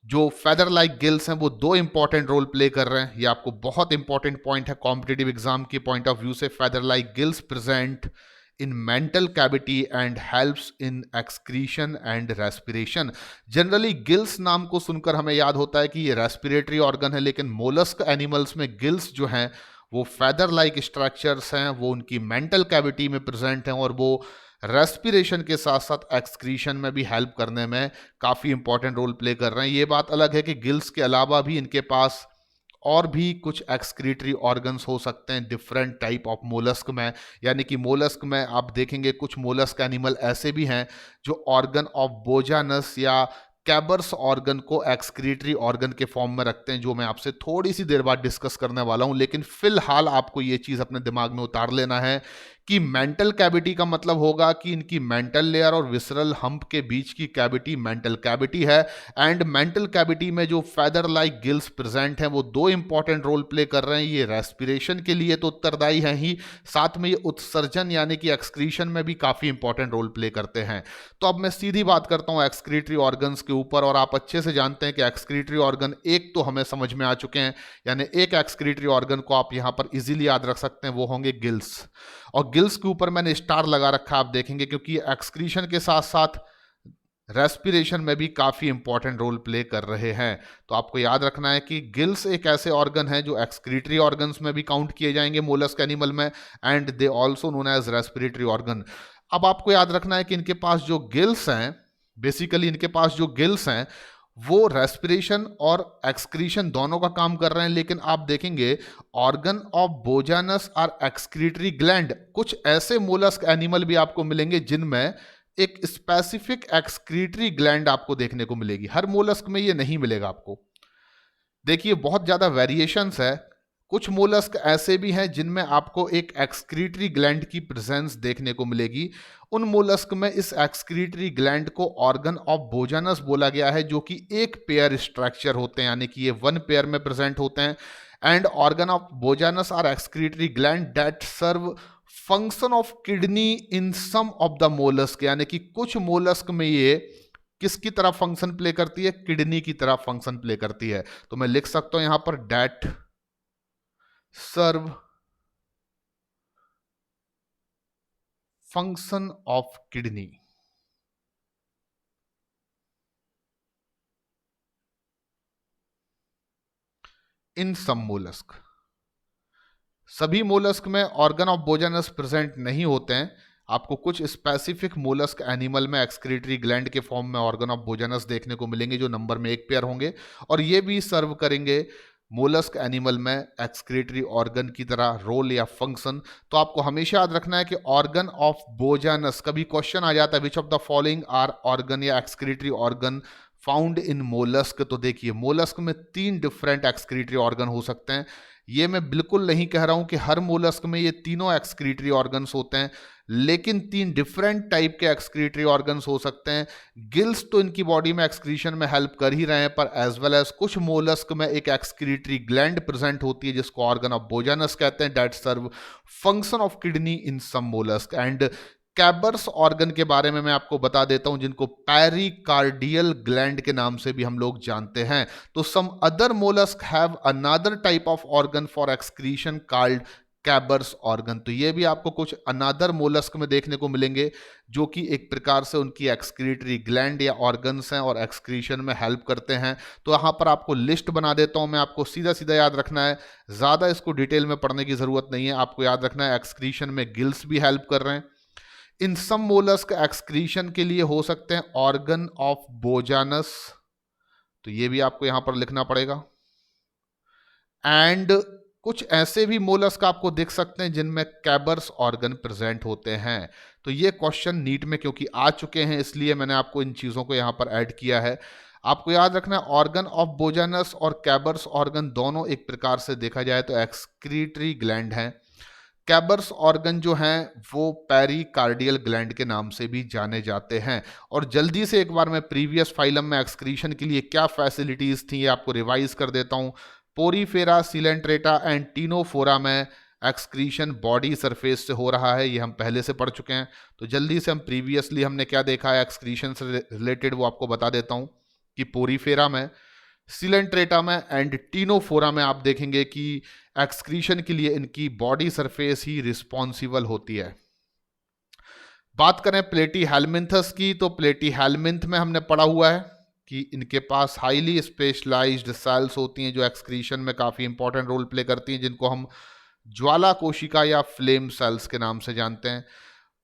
Speaker 1: जो फेदर लाइक गिल्स हैं वो दो इंपॉर्टेंट रोल प्ले कर रहे हैं। ये आपको बहुत इंपॉर्टेंट पॉइंट है कॉम्पिटेटिव एग्जाम के पॉइंट ऑफ व्यू से। Feather like gills present in mental cavity and helps in excretion and respiration। Generally gills नाम को सुनकर हमें याद होता है कि ये रेस्पिरेटरी ऑर्गन है, लेकिन मोलस्क एनिमल्स में गिल्स जो हैं वो फेदर लाइक स्ट्रक्चर्स हैं, वो उनकी मेंटल कैविटी में प्रेजेंट हैं और वो रेस्पिरेशन के साथ साथ एक्सक्रीशन में भी हेल्प करने में काफ़ी इंपॉर्टेंट रोल प्ले कर रहे हैं। ये बात अलग है कि गिल्स के अलावा भी इनके पास और भी कुछ एक्सक्रीटरी ऑर्गन्स हो सकते हैं डिफरेंट टाइप ऑफ मोलस्क में। यानी कि मोलस्क में आप देखेंगे कुछ मोलस्क एनिमल ऐसे भी हैं जो ऑर्गन ऑफ बोजानस या कैबर्स ऑर्गन को एक्सक्रीटरी ऑर्गन के फॉर्म में रखते हैं, जो मैं आपसे थोड़ी सी देर बाद डिस्कस करने वाला हूं। लेकिन फिलहाल आपको ये चीज़ अपने दिमाग में उतार लेना है कि मेंटल कैविटी का मतलब होगा कि इनकी मेंटल लेयर और विसरल हम्प के बीच की कैविटी मेंटल कैविटी है। एंड मेंटल कैविटी में जो फेदर लाइक गिल्स प्रेजेंट हैं वो दो इंपॉर्टेंट रोल प्ले कर रहे हैं। ये रेस्पिरेशन के लिए तो उत्तरदायी हैं ही, साथ में ये उत्सर्जन यानी कि एक्सक्रीशन में भी काफ़ी इंपॉर्टेंट रोल प्ले करते हैं। तो अब मैं सीधी बात करता हूँ एक्सक्रीटरी ऑर्गन्स के ऊपर, और आप अच्छे से जानते हैं कि एक्सक्रीटरी ऑर्गन एक तो हमें समझ में आ चुके हैं, यानी एक एक्सक्रीटरी ऑर्गन को आप यहाँ पर इजीली याद रख सकते हैं, वो होंगे गिल्स। और गिल्स के ऊपर मैंने स्टार लगा रखा, आप देखेंगे, क्योंकि एक्सक्रीशन के साथ साथ रेस्पिरेशन में भी काफ़ी इंपॉर्टेंट रोल प्ले कर रहे हैं। तो आपको याद रखना है कि गिल्स एक ऐसे ऑर्गन है जो एक्सक्रीटरी ऑर्गन्स में भी काउंट किए जाएंगे मोलस्क एनिमल में, and they also known as respiratory organ. अब आपको याद रखना है कि इनके पास जो गिल्स हैं, बेसिकली इनके पास जो गिल्स हैं वो रेस्पिरेशन और एक्सक्रीशन दोनों का काम कर रहे हैं। लेकिन आप देखेंगे ऑर्गन ऑफ बोजानस और एक्सक्रीटरी ग्लैंड, कुछ ऐसे मोलस्क एनिमल भी आपको मिलेंगे जिनमें एक स्पेसिफिक एक्सक्रीटरी ग्लैंड आपको देखने को मिलेगी। हर मोलस्क में ये नहीं मिलेगा आपको। देखिए बहुत ज्यादा वेरिएशंस है। कुछ मोलस्क ऐसे भी हैं जिनमें आपको एक एक्सक्रीटरी ग्लैंड की प्रेजेंस देखने को मिलेगी। उन मोलस्क में इस एक्सक्रीटरी ग्लैंड को ऑर्गन ऑफ बोजानस बोला गया है, जो कि एक पेयर स्ट्रक्चर होते हैं, यानी कि ये वन पेयर में प्रेजेंट होते हैं। And organ of Bojanus are excretory gland that serve function of kidney in some of the mollusc, यानी कि कुछ मोलस्क में ये किसकी तरह फंक्शन प्ले करती है, किडनी की तरह फंक्शन प्ले करती है। तो मैं लिख सकता हूं यहां पर that serve function of kidney. In some mollusc, सभी मोलस्क में ऑर्गन ऑफ बोजानस प्रेजेंट नहीं होते हैं। आपको कुछ स्पेसिफिक मोलस्क एनिमल में एक्सक्रीटरी ग्लैंड के फॉर्म में ऑर्गन ऑफ बोजानस देखने को मिलेंगे, जो नंबर में एक पेयर होंगे, और ये भी सर्व करेंगे मोलस्क एनिमल में एक्सक्रीटरी ऑर्गन की तरह रोल या फंक्शन। तो आपको हमेशा याद रखना है कि ऑर्गन ऑफ बोजानस, कभी क्वेश्चन आ जाता है which of the following are organ या excretory organ found in mollusc. तो देखिए मोलस्क में 3 डिफरेंट एक्सक्रीटरी ऑर्गन हो सकते हैं, ये मैं बिल्कुल नहीं कह रहा हूं कि हर मोलस्क में ये तीनों एक्सक्रीटरी ऑर्गन्स होते हैं, लेकिन 3 डिफरेंट टाइप के एक्सक्रीटरी ऑर्गन्स हो सकते हैं। गिल्स तो इनकी बॉडी में एक्सक्रीशन में हेल्प कर ही रहे हैं, पर एज वेल एज कुछ मोलस्क में एक एक्सक्रीटरी ग्लैंड प्रेजेंट होती है जिसको ऑर्गन ऑफ बोजानस कहते हैं, that serve function of kidney in some mollusc. And Keber's organ के बारे में मैं आपको बता देता हूं, जिनको पेरिकार्डियल ग्लैंड के नाम से भी हम लोग जानते हैं। तो some other mollusc have another type of organ for excretion called Keber's organ. तो ये भी आपको कुछ अनदर मोलस्क में देखने को मिलेंगे जो कि एक प्रकार से उनकी एक्सक्रीटरी ग्लैंड या ऑर्गन्स हैं और एक्सक्रीशन में हेल्प करते हैं। तो यहाँ पर आपको लिस्ट बना देता हूं मैं, आपको सीधा सीधा याद रखना है, ज़्यादा इसको डिटेल में पढ़ने की ज़रूरत नहीं है। आपको याद रखना है एक्सक्रीशन में गिल्स भी हेल्प कर रहे हैं। इन सम मोलस्क एक्सक्रीशन के लिए हो सकते हैं ऑर्गन ऑफ बोजानस, तो ये भी आपको यहां पर लिखना पड़ेगा। एंड कुछ ऐसे भी मोलस्क आपको दिख सकते हैं जिनमें कैबर्स ऑर्गन प्रेजेंट होते हैं। तो ये क्वेश्चन नीट में क्योंकि आ चुके हैं इसलिए मैंने आपको इन चीज़ों को यहाँ पर ऐड किया है। आपको याद रखना है ऑर्गन ऑफ बोजानस और कैबर्स ऑर्गन दोनों एक प्रकार से देखा जाए तो एक्सक्रीटरी ग्लैंड हैं। कैबर्स ऑर्गन जो हैं वो पेरिकार्डियल ग्लैंड के नाम से भी जाने जाते हैं। और जल्दी से एक बार मैं प्रीवियस फाइलम में एक्सक्रीशन के लिए क्या फैसिलिटीज़ थी ये आपको रिवाइज कर देता हूँ। पोरीफेरा, सिलेंट्रेटा एंड टीनोफोरा में एक्सक्रीशन बॉडी सरफेस से हो रहा है, ये हम पहले से पढ़ चुके हैं। तो जल्दी से हम प्रीवियसली हमने क्या देखा है एक्सक्रीशन से रिलेटेड वो आपको बता देता हूँ कि पोरीफेरा में, सिलेंट्रेटा में एंड टीनोफोरा में आप देखेंगे कि एक्सक्रीशन के लिए इनकी बॉडी सरफेस ही रिस्पॉन्सिबल होती है। बात करें प्लेटीहेल्मिन्थस की, तो प्लेटीहेल्मिन्थ में हमने पढ़ा हुआ है कि इनके पास हाईली स्पेशलाइज्ड सेल्स होती हैं जो एक्सक्रीशन में काफ़ी इंपॉर्टेंट रोल प्ले करती हैं, जिनको हम ज्वाला कोशिका या फ्लेम सेल्स के नाम से जानते हैं।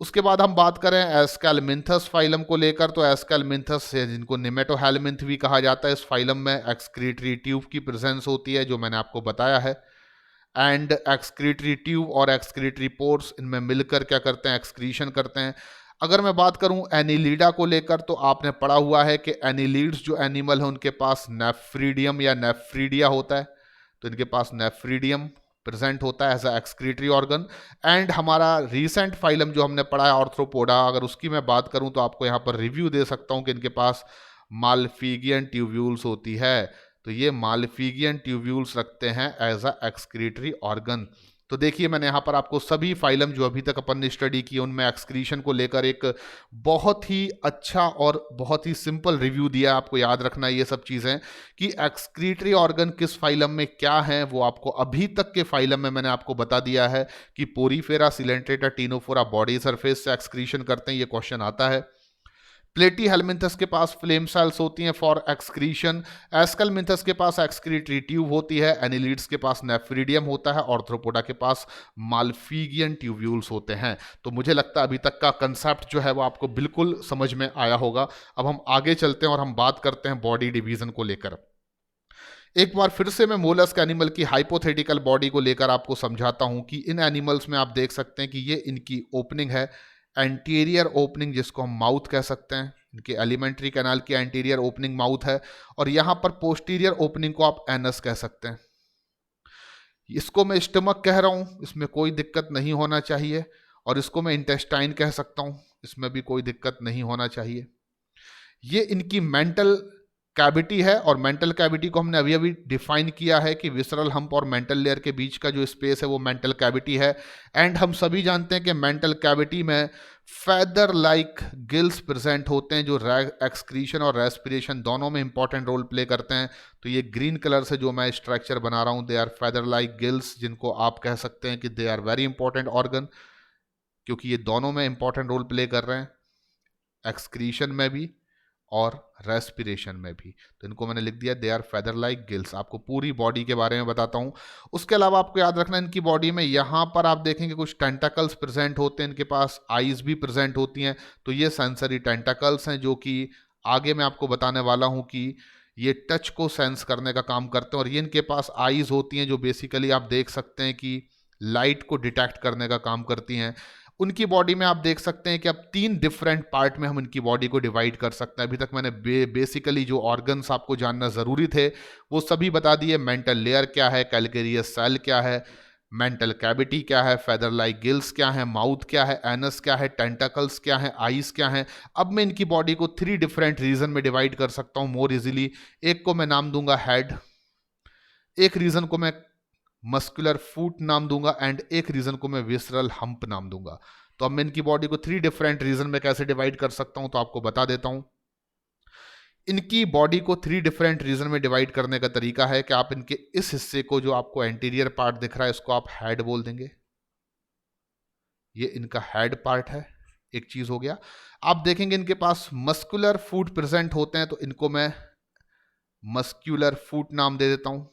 Speaker 1: उसके बाद हम बात करें एस्केलमिन्थस फाइलम को लेकर, तो एस्केलमिन्थस से जिनको निमेटोहेल्मिन्थ भी कहा जाता है, इस फाइलम में एक्सक्रीटरी ट्यूब की प्रेजेंस होती है जो मैंने आपको बताया है। एंड एक्सक्रीटरी ट्यूब और एक्सक्रीटरी पोर्स इनमें मिलकर क्या करते हैं, एक्सक्रीशन करते हैं। अगर मैं बात करूं एनिलीडा को लेकर, तो आपने पढ़ा हुआ है कि एनिलीड्स जो एनिमल है उनके पास नेफ्रीडियम या नेफ्रीडिया होता है, तो इनके पास नेफ्रीडियम प्रेजेंट होता है as a excretory organ. And हमारा रीसेंट फाइलम जो हमने पढ़ा है ऑर्थ्रोपोडा, अगर उसकी मैं बात करूं तो आपको यहाँ पर रिव्यू दे सकता हूं कि इनके पास मालफिगियन ट्यूब्यूल्स होती है। तो ये मालफिगियन ट्यूब्यूल्स रखते हैं एज अ एक्सक्रीटरी ऑर्गन। तो देखिए मैंने यहाँ पर आपको सभी फाइलम जो अभी तक अपन ने स्टडी की उनमें एक्सक्रीशन को लेकर एक बहुत ही अच्छा और बहुत ही सिंपल रिव्यू दिया। आपको याद रखना है ये सब चीज़ें कि एक्सक्रीटरी ऑर्गन किस फाइलम में क्या है, वो आपको अभी तक के फाइलम में मैंने आपको बता दिया है कि Porifera, Coelenterata, Ctenophora body surface से एक्सक्रीशन करते हैं, ये क्वेश्चन आता है। प्लेटीहेल्मिन्थस के पास फ्लेम सेल्स होती हैं फॉर एक्सक्रीशन, एस्केलमिन्थस के पास एक्सक्रीटरी ट्यूब होती है, एनिलीड्स के पास नेफ्रीडियम होता है, ऑर्थ्रोपोडा के पास मालफिगियन ट्यूब्यूल्स होते हैं। तो मुझे लगता है अभी तक का कंसेप्ट जो है वो आपको बिल्कुल समझ में आया होगा। अब हम आगे चलते हैं और हम बात करते हैं बॉडी डिवीजन को लेकर। एक बार फिर से मैं मोलस्क एनिमल की हाइपोथेटिकल बॉडी को लेकर आपको समझाता हूं कि इन एनिमल्स में आप देख सकते हैं कि ये इनकी ओपनिंग है, एंटीरियर ओपनिंग जिसको हम माउथ कह सकते हैं, इनके एलिमेंट्री कैनाल की एंटीरियर ओपनिंग माउथ है। और यहां पर पोस्टीरियर ओपनिंग को आप एनस कह सकते हैं। इसको मैं स्टमक कह रहा हूं, इसमें कोई दिक्कत नहीं होना चाहिए। और इसको मैं इंटेस्टाइन कह सकता हूं, इसमें भी कोई दिक्कत नहीं होना चाहिए। ये इनकी मेंटल कैविटी है और मेंटल कैविटी को हमने अभी अभी डिफाइन किया है कि विसरल हम्प और मेंटल लेयर के बीच का जो स्पेस है वो मेंटल कैविटी है। एंड हम सभी जानते हैं कि मेंटल कैविटी में फेदर लाइक गिल्स प्रेजेंट होते हैं जो एक्सक्रीशन और रेस्पिरेशन दोनों में इंपॉर्टेंट रोल प्ले करते हैं। तो ये ग्रीन कलर से जो मैं स्ट्रक्चर बना रहा हूँ, they are feather like gills, जिनको आप कह सकते हैं कि they are very important organ, क्योंकि ये दोनों में इंपॉर्टेंट रोल प्ले कर रहे हैं, एक्सक्रीशन में भी और रेस्पिरेशन में भी। तो इनको मैंने लिख दिया they are feather like gills. आपको पूरी बॉडी के बारे में बताता हूँ। उसके अलावा आपको याद रखना इनकी बॉडी में यहाँ पर आप देखेंगे कुछ टेंटाकल्स प्रेजेंट होते हैं, इनके पास आईज भी प्रेजेंट होती हैं। तो ये सेंसरी टेंटाकल्स हैं जो कि आगे मैं आपको बताने वाला हूँ कि ये टच को सेंस करने का काम करते हैं। और ये इनके पास आईज होती हैं जो बेसिकली आप देख सकते हैं कि लाइट को डिटेक्ट करने का काम करती हैं। उनकी बॉडी में आप देख सकते हैं कि अब 3 डिफरेंट पार्ट में हम इनकी बॉडी को डिवाइड कर सकते हैं। अभी तक मैंने बेसिकली जो ऑर्गन्स आपको जानना ज़रूरी थे वो सभी बता दिए। मेंटल लेयर क्या है, कैलकेरियस सेल क्या है, मेंटल कैविटी क्या है, फेदर लाइक गिल्स क्या है, माउथ क्या है, एनस क्या है, टेंटाकल्स क्या है, आईज क्या है। अब मैं इनकी बॉडी को 3 डिफरेंट रीजन में डिवाइड कर सकता हूँ मोर इजीली। एक को मैं नाम दूंगा हेड, एक रीजन को मैं मस्कुलर फुट नाम दूंगा एंड एक रीजन को मैं विसरल हम्प नाम दूंगा। तो अब मैं इनकी बॉडी को 3 डिफरेंट रीजन में कैसे डिवाइड कर सकता हूं तो आपको बता देता हूं। इनकी बॉडी को 3 डिफरेंट रीजन में डिवाइड करने का तरीका है कि आप इनके इस हिस्से को जो आपको एंटीरियर पार्ट दिख रहा है इसको आप हेड बोल देंगे। ये इनका हेड पार्ट है, एक चीज हो गया। आप देखेंगे इनके पास मस्कुलर फुट प्रेजेंट होते हैं तो इनको मैं मस्क्यूलर फुट नाम दे देता हूं।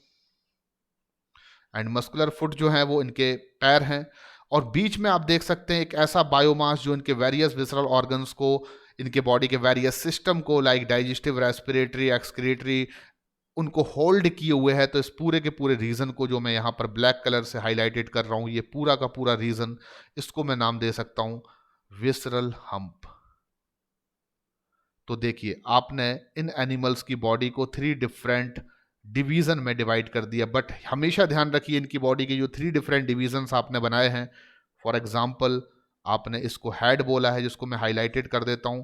Speaker 1: एंड मस्कुलर फुट जो है वो इनके पैर हैं। और बीच में आप देख सकते हैं एक ऐसा बायोमास जो इनके वेरियस विसरल ऑर्गन्स को, इनके बॉडी के वेरियस सिस्टम को लाइक डाइजेस्टिव, रेस्पिरेटरी, एक्सक्रीटरी, उनको होल्ड किए हुए है। तो इस पूरे के पूरे रीजन को जो मैं यहाँ पर ब्लैक कलर से हाईलाइटेड कर रहा हूँ, ये पूरा का पूरा रीजन, इसको मैं नाम दे सकता हूँ विसरल हम्प। तो देखिए आपने इन एनिमल्स की बॉडी को 3 डिफरेंट डिवीजन में डिवाइड कर दिया। बट हमेशा ध्यान रखिए इनकी बॉडी के जो 3 डिफरेंट डिवीजन्स आपने बनाए हैं, फॉर एग्जांपल आपने इसको हेड बोला है जिसको मैं हाईलाइटेड कर देता हूं।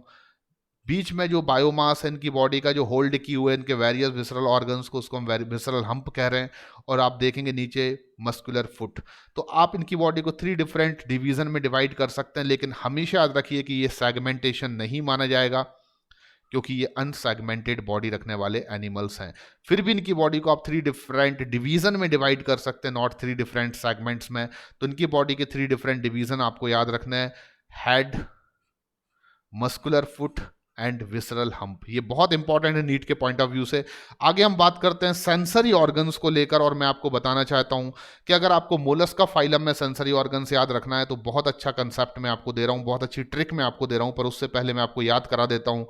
Speaker 1: बीच में जो बायोमास है इनकी बॉडी का जो होल्ड की हुए इनके वेरियस विसरल ऑर्गन्स को, उसको हम विसरल हम्प कह रहे हैं। और आप देखेंगे नीचे मस्कुलर फुट। तो आप इनकी बॉडी को 3 डिफरेंट डिवीजन में डिवाइड कर सकते हैं, लेकिन हमेशा याद रखिए कि ये सेगमेंटेशन नहीं माना जाएगा क्योंकि ये अनसेगमेंटेड बॉडी रखने वाले एनिमल्स हैं। फिर भी इनकी बॉडी को आप 3 डिफरेंट डिवीजन में डिवाइड कर सकते हैं, नॉट 3 डिफरेंट सेगमेंट्स में। तो इनकी बॉडी के 3 डिफरेंट डिवीजन आपको याद रखना है, head, muscular foot and visceral hump. ये बहुत इंपॉर्टेंट है नीट के पॉइंट ऑफ व्यू से। आगे हम बात करते हैं सेंसरी ऑर्गन्स को लेकर, और मैं आपको बताना चाहता हूं कि अगर आपको मोलस्का फाइलम में सेंसरी ऑर्गन्स याद रखना है तो बहुत अच्छा कंसेप्ट मैं आपको दे रहा हूं, बहुत अच्छी ट्रिक मैं आपको दे रहा हूं। पर उससे पहले मैं आपको याद करा देता हूं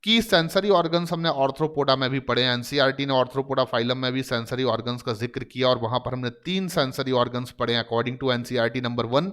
Speaker 1: कि सेंसरी ऑर्गन्स हमने ऑर्थ्रोपोडा में भी पढ़े हैं। एनसीईआरटी ने ऑर्थ्रोपोडा फाइलम में भी सेंसरी ऑर्गन्स का जिक्र किया और वहां पर हमने 3 सेंसरी ऑर्गन्स पढ़े हैं according to NCERT. Number 1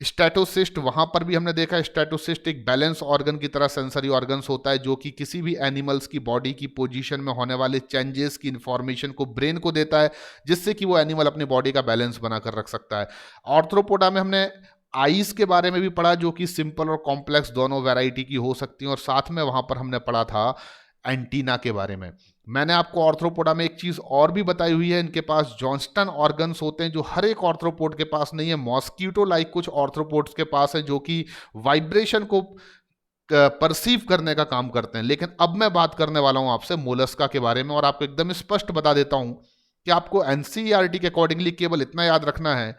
Speaker 1: statocyst, वहां पर भी हमने देखा स्टैटोसिस्ट एक बैलेंस ऑर्गन की तरह सेंसरी ऑर्गन्स होता है जो कि किसी भी एनिमल्स की बॉडी की पोजीशन में होने वाले चेंजेस की इंफॉर्मेशन को ब्रेन को देता है, जिससे कि वो एनिमल अपनी बॉडी का बैलेंस बनाकर रख सकता है। ऑर्थ्रोपोडा में हमने आईज के बारे में भी पढ़ा जो कि सिंपल और कॉम्प्लेक्स दोनों वैरायटी की हो सकती हैं, और साथ में वहां पर हमने पढ़ा था एंटीना के बारे में। मैंने आपको ऑर्थ्रोपोडा में एक चीज और भी बताई हुई है, इनके पास जॉन्स्टन ऑर्गन्स होते हैं जो हर एक ऑर्थ्रोपोड के पास नहीं है। मॉस्किटो लाइक कुछ ऑर्थ्रोपोड्स के पास है जो कि वाइब्रेशन को परसीव करने का काम करते हैं। लेकिन अब मैं बात करने वाला हूं आपसे मोलस्का के बारे में, और आपको एकदम स्पष्ट बता देता हूं कि आपको एनसीईआरटी के अकॉर्डिंगली केवल इतना याद रखना है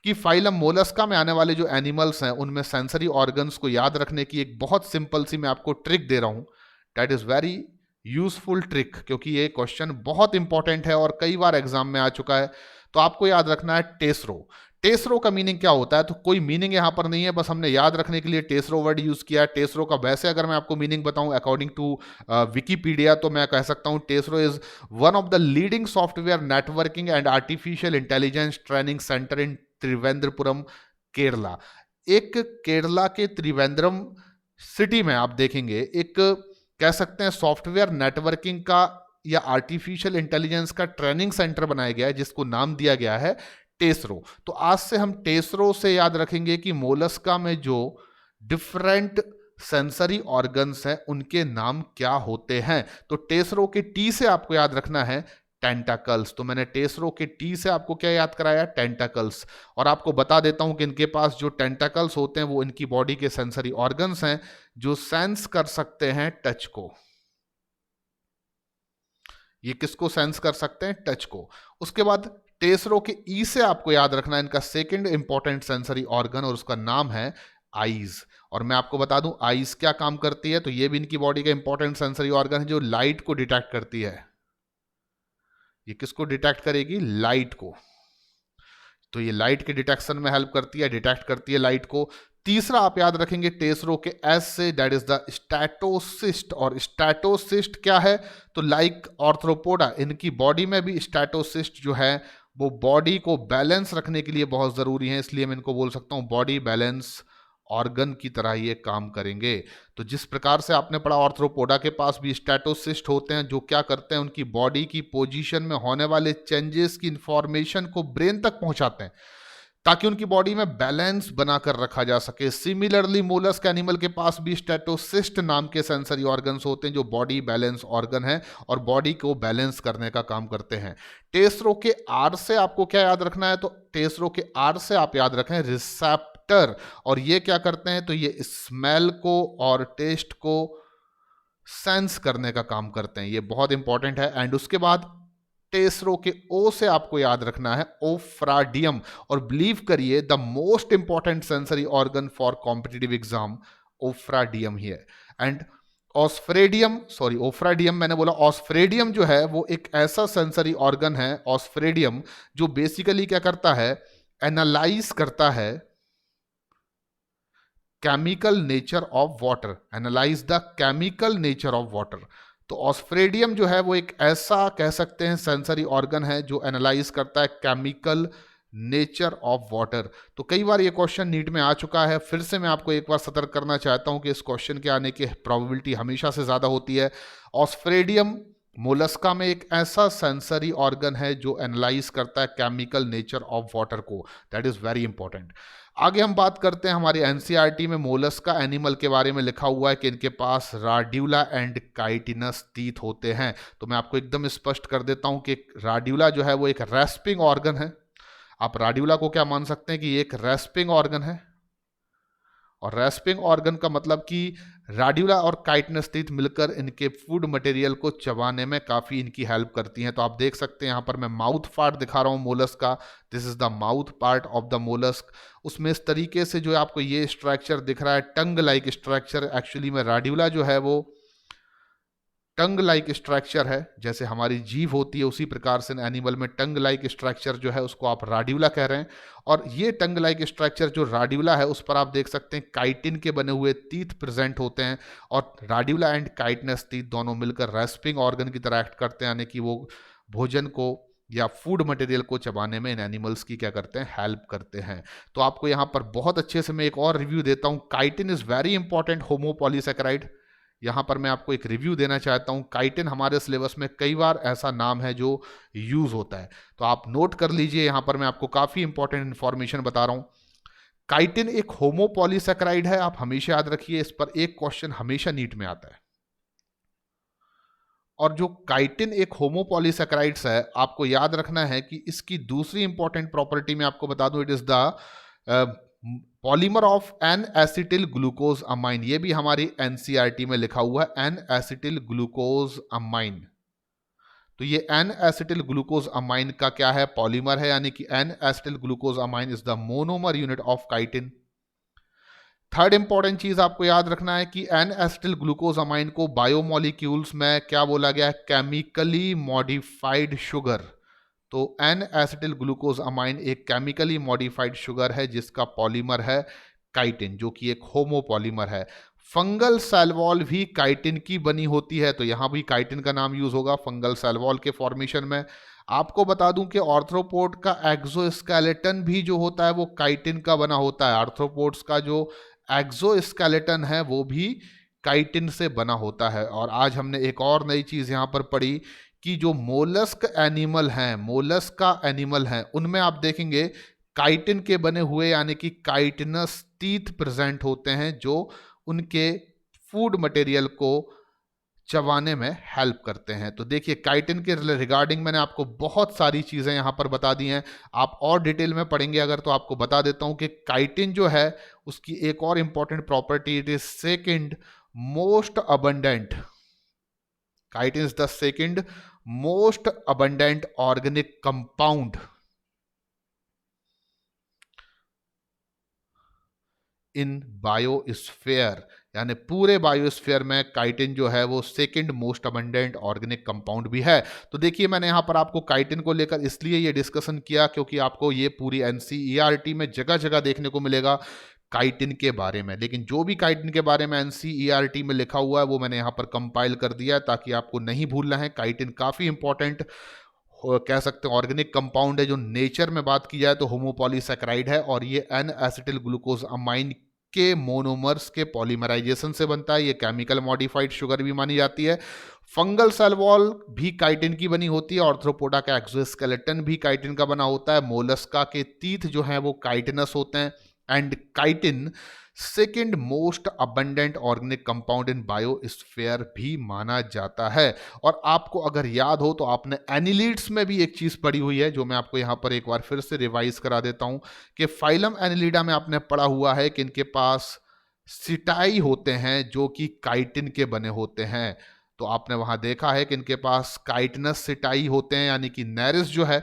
Speaker 1: कि फाइलम मोलस्का में आने वाले जो एनिमल्स हैं उनमें सेंसरी ऑर्गन्स को याद रखने की एक बहुत सिंपल सी मैं आपको ट्रिक दे रहा हूं। That is very useful trick, क्योंकि ये क्वेश्चन बहुत इंपॉर्टेंट है और कई बार एग्जाम में आ चुका है। तो आपको याद रखना है टेसरो। टेसरो का मीनिंग क्या होता है? तो कोई मीनिंग यहां पर नहीं है, बस हमने याद रखने के लिए टेसरो वर्ड यूज किया है। टेसरो का वैसे अगर मैं आपको मीनिंग बताऊं अकॉर्डिंग टू विकीपीडिया तो मैं कह सकता हूं Tesaro is one of the leading software networking and artificial intelligence training centre in Trivendrapuram, Kerala. एक केरला के त्रिवेंद्रम सिटी में आप देखेंगे एक कह सकते हैं सॉफ्टवेयर नेटवर्किंग का या आर्टिफिशियल इंटेलिजेंस का ट्रेनिंग सेंटर बनाया गया है जिसको नाम दिया गया है टेसरो। तो आज से हम टेसरो से याद रखेंगे कि मोलस्का में जो डिफरेंट सेंसरी ऑर्गन्स हैं उनके नाम क्या होते हैं। तो टेसरो के टी से आपको याद रखना है टेंटाकल्स। तो मैंने टेसरो के टी से आपको क्या याद कराया? टेंटाकल्स। और आपको बता देता हूं कि इनके पास जो टेंटाकल्स होते हैं वो इनकी बॉडी के सेंसरी ऑर्गन्स हैं जो सेंस कर सकते हैं टच को। ये किसको सेंस कर सकते हैं? टच को। उसके बाद टेसरो के ई से आपको याद रखना है इनका सेकंड इंपॉर्टेंट सेंसरी ऑर्गन, और उसका नाम है आईज। और मैं आपको बता दूं आईज क्या काम करती है। तो ये भी इनकी बॉडी का इंपॉर्टेंट सेंसरी ऑर्गन है जो लाइट को डिटेक्ट करती है। ये किसको डिटेक्ट करेगी? लाइट को। तो ये लाइट के डिटेक्शन में हेल्प करती है, डिटेक्ट करती है लाइट को। तीसरा आप याद रखेंगे टेसरो के एस से, दैट इज द स्टैटोसिस्ट। और स्टैटोसिस्ट क्या है? तो लाइक ऑर्थ्रोपोडा इनकी बॉडी में भी स्टैटोसिस्ट जो है वो बॉडी को बैलेंस रखने के लिए बहुत जरूरी है, इसलिए मैं इनको बोल सकता हूं बॉडी बैलेंस ऑर्गन की तरह ये काम करेंगे। तो जिस प्रकार से आपने पढ़ा आर्थ्रोपोडा के पास भी स्टेटोसिस्ट होते हैं जो क्या करते हैं, उनकी बॉडी की पोजीशन में होने वाले चेंजेस की इंफॉर्मेशन को ब्रेन तक पहुंचाते हैं ताकि उनकी बॉडी में बैलेंस बनाकर रखा जा सके। सिमिलरली मोलस्क एनिमल के पास भी स्टेटोसिस्ट नाम के सेंसरी ऑर्गन्स होते हैं जो बॉडी बैलेंस ऑर्गन है और बॉडी को बैलेंस करने का काम करते हैं। टेसरो के आर से आपको क्या याद रखना है, तो टेसरो के आर से आप याद रखें रिसेप्टर, और ये क्या करते हैं, तो ये स्मेल को और टेस्ट को सेंस करने का काम करते हैं। ये बहुत इंपॉर्टेंट है। एंड उसके बाद टेसरो के ओ से आपको याद रखना है ओफ्राडियम, और बिलीव करिए the most important sensory organ for competitive exam osphradium ही है। एंड ऑस्फ्रेडियम, सॉरी ओफ्राडियम मैंने बोला, ऑस्फ्रेडियम जो है वो एक ऐसा सेंसरी ऑर्गन है, ऑस्फ्रेडियम, जो बेसिकली क्या करता है, एनालाइज करता है chemical nature of water, analyse the chemical nature of water. तो ऑस्फ्रेडियम जो है वो एक ऐसा कह सकते हैं सेंसरी ऑर्गन है जो एनालाइज करता है केमिकल नेचर ऑफ वाटर। तो कई बार ये क्वेश्चन नीट में आ चुका है, फिर से मैं आपको एक बार सतर्क करना चाहता हूं कि इस क्वेश्चन के आने की प्रोबेबिलिटी हमेशा से ज्यादा होती है। ऑस्फ्रेडियम मोलस्का में एक ऐसा सेंसरी ऑर्गन है जो एनालाइज करता है केमिकल नेचर ऑफ वाटर को, दैट इज वेरी इंपॉर्टेंट। आगे हम बात करते हैं हमारी एनसीईआरटी में मोलस्का एनिमल के बारे में लिखा हुआ है कि इनके पास राड्यूला एंड काइटिनस टीथ होते हैं। तो मैं आपको एकदम स्पष्ट कर देता हूं कि राड्यूला जो है वो एक रेस्पिंग ऑर्गन है। आप राड्यूला को क्या मान सकते हैं कि ये एक रेस्पिंग ऑर्गन है, और रेस्पिंग ऑर्गन का मतलब कि राड्यूला और काइटिनस टीथ मिलकर इनके फूड मटेरियल को चबाने में काफ़ी इनकी हेल्प करती हैं। तो आप देख सकते हैं यहाँ पर मैं माउथ पार्ट दिखा रहा हूँ मोलस्क का, this is the mouth part of the mollusc. उसमें इस तरीके से जो आपको ये स्ट्रक्चर दिख रहा है टंग लाइक स्ट्रक्चर, एक्चुअली में राड्यूला जो है वो टंग लाइक स्ट्रक्चर है, जैसे हमारी जीभ होती है उसी प्रकार से एनिमल में टंग लाइक स्ट्रक्चर जो है उसको आप राड्यूला कह रहे हैं। और ये टंग लाइक स्ट्रक्चर जो राड्यूला है उस पर आप देख सकते हैं काइटिन के बने हुए टीथ प्रेजेंट होते हैं, और राड्यूला एंड काइटिनस टीथ दोनों मिलकर रेस्पिंग ऑर्गन की तरह एक्ट करते हैं, यानी कि वो भोजन को या फूड मटेरियल को चबाने में इन एनिमल्स की क्या करते हैं, हेल्प करते हैं। तो आपको यहाँ पर बहुत अच्छे से मैं एक और रिव्यू देता हूँ। Chitin is very important homopolysaccharide, यहाँ पर मैं आपको एक रिव्यू देना चाहता हूँ। काइटिन हमारे सिलेबस में कई बार ऐसा नाम है जो यूज होता है, तो आप नोट कर लीजिए। यहाँ पर मैं आपको काफी इंपॉर्टेंट इंफॉर्मेशन बता रहा हूँ। काइटिन एक होमोपॉलीसैकेराइड है, आप हमेशा याद रखिए, इस पर एक क्वेश्चन हमेशा नीट में आता है। और जो काइटिन एक होमोपॉलीसैकेराइड्स है, आपको याद रखना है कि इसकी दूसरी इंपॉर्टेंट प्रॉपर्टी मैं आपको बता दूं, it is the polymer of N acetyl glucose amine. ये भी हमारी एनसीईआरटी में लिखा हुआ है, एन एसिटिल ग्लूकोज अमाइन। तो ये एन एसिटिल ग्लूकोज अमाइन का क्या है, पॉलीमर है, यानी कि N acetyl glucose amine is the monomer unit of chitin. Third important चीज आपको याद रखना है कि एन एसिटिल ग्लूकोज अमाइन को बायोमोलिक्यूल्स में क्या बोला गया है, केमिकली मॉडिफाइड शुगर। तो एन एसिटिल ग्लूकोज अमाइन एक केमिकली मॉडिफाइड शुगर है जिसका पॉलीमर है काइटिन, जो कि एक होमोपॉलीमर है। फंगल सेल वॉल भी काइटिन की बनी होती है, तो यहां भी काइटिन का नाम यूज होगा फंगल सेल वॉल के फॉर्मेशन में। आपको बता दूं कि आर्थ्रोपोड का एक्सोस्केलेटन भी जो होता है वो काइटिन का बना होता है। आर्थ्रोपोड्स का जो एक्सोस्केलेटन है वो भी काइटिन से बना होता है। और आज हमने एक और नई चीज यहां पर पढ़ी कि जो मोलस्क एनिमल हैं, मोलस्क का एनिमल हैं, उनमें आप देखेंगे काइटिन के बने हुए यानी कि काइटिनस टीथ प्रेजेंट होते हैं जो उनके फूड मटेरियल को चबाने में हेल्प करते हैं। तो देखिए काइटिन के रिगार्डिंग मैंने आपको बहुत सारी चीजें यहां पर बता दी हैं, आप और डिटेल में पढ़ेंगे अगर तो आपको बता देता हूं कि काइटिन जो है उसकी एक और important property, it is second most abundant, chitin is the second most abundant organic compound in biosphere, यानी पूरे बायोस्फीयर में काइटिन जो है वो second most abundant organic compound भी है। तो देखिए मैंने यहां पर आपको काइटिन को लेकर इसलिए ये डिस्कशन किया क्योंकि आपको ये पूरी एनसीईआरटी में जगह जगह देखने को मिलेगा काइटिन के बारे में। लेकिन जो भी काइटिन के बारे में एनसीईआरटी में लिखा हुआ है वो मैंने यहाँ पर कंपाइल कर दिया है ताकि आपको नहीं भूलना है। काइटिन काफ़ी इंपॉर्टेंट कह सकते हैं ऑर्गेनिक कंपाउंड है जो नेचर में बात की जाए तो होमोपॉलीसैकेराइड है, और ये एन एसिटिल ग्लूकोज अमाइन के मोनोमर्स के पॉलीमराइजेशन से बनता है। ये केमिकल मॉडिफाइड शुगर भी मानी जाती है। फंगल सेल वॉल भी काइटिन की बनी होती है। ऑर्थ्रोपोडा का एक्सोस्केलेटन भी काइटिन का बना होता है। मोलस्का के टीथ जो हैं वो काइटिनस होते हैं। And chitin second most abundant organic compound in biosphere भी माना जाता है। और आपको अगर याद हो तो आपने एनिलीड्स में भी एक चीज पढ़ी हुई है, जो मैं आपको यहां पर एक बार फिर से रिवाइज करा देता हूं कि फाइलम एनिलीडा में आपने पढ़ा हुआ है कि इनके पास सिटाई होते हैं जो कि काइटिन के बने होते हैं। तो आपने वहां देखा है कि इनके पास काइटिनस सिटाई होते हैं, यानी कि नेरिस जो है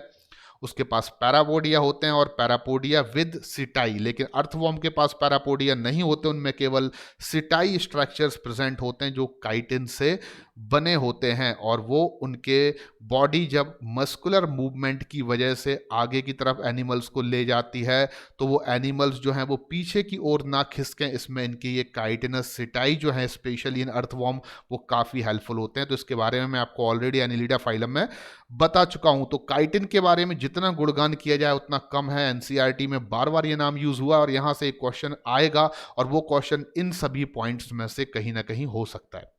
Speaker 1: उसके पास पैरापोडिया होते हैं और पैरापोडिया विद सिटाई। लेकिन अर्थवॉर्म के पास पैरापोडिया नहीं होते, उनमें केवल सिटाई स्ट्रक्चर्स प्रेजेंट होते हैं जो काइटिन से बने होते हैं। और वो उनके बॉडी जब मस्कुलर मूवमेंट की वजह से आगे की तरफ एनिमल्स को ले जाती है तो वो एनिमल्स जो हैं वो पीछे की ओर ना खिसकें, इसमें इनकी ये काइटिनस सिटाई जो है स्पेशली इन अर्थवॉर्म वो काफ़ी हेल्पफुल होते हैं। तो इसके बारे में मैं आपको ऑलरेडी एनिलिडा फाइलम में बता चुका हूं। तो काइटिन के बारे में जितना गुणगान किया जाए उतना कम है। एनसीईआरटी में बार बार ये नाम यूज हुआ और यहां से एक क्वेश्चन आएगा और वो क्वेश्चन इन सभी पॉइंट्स में से कहीं ना कहीं हो सकता है।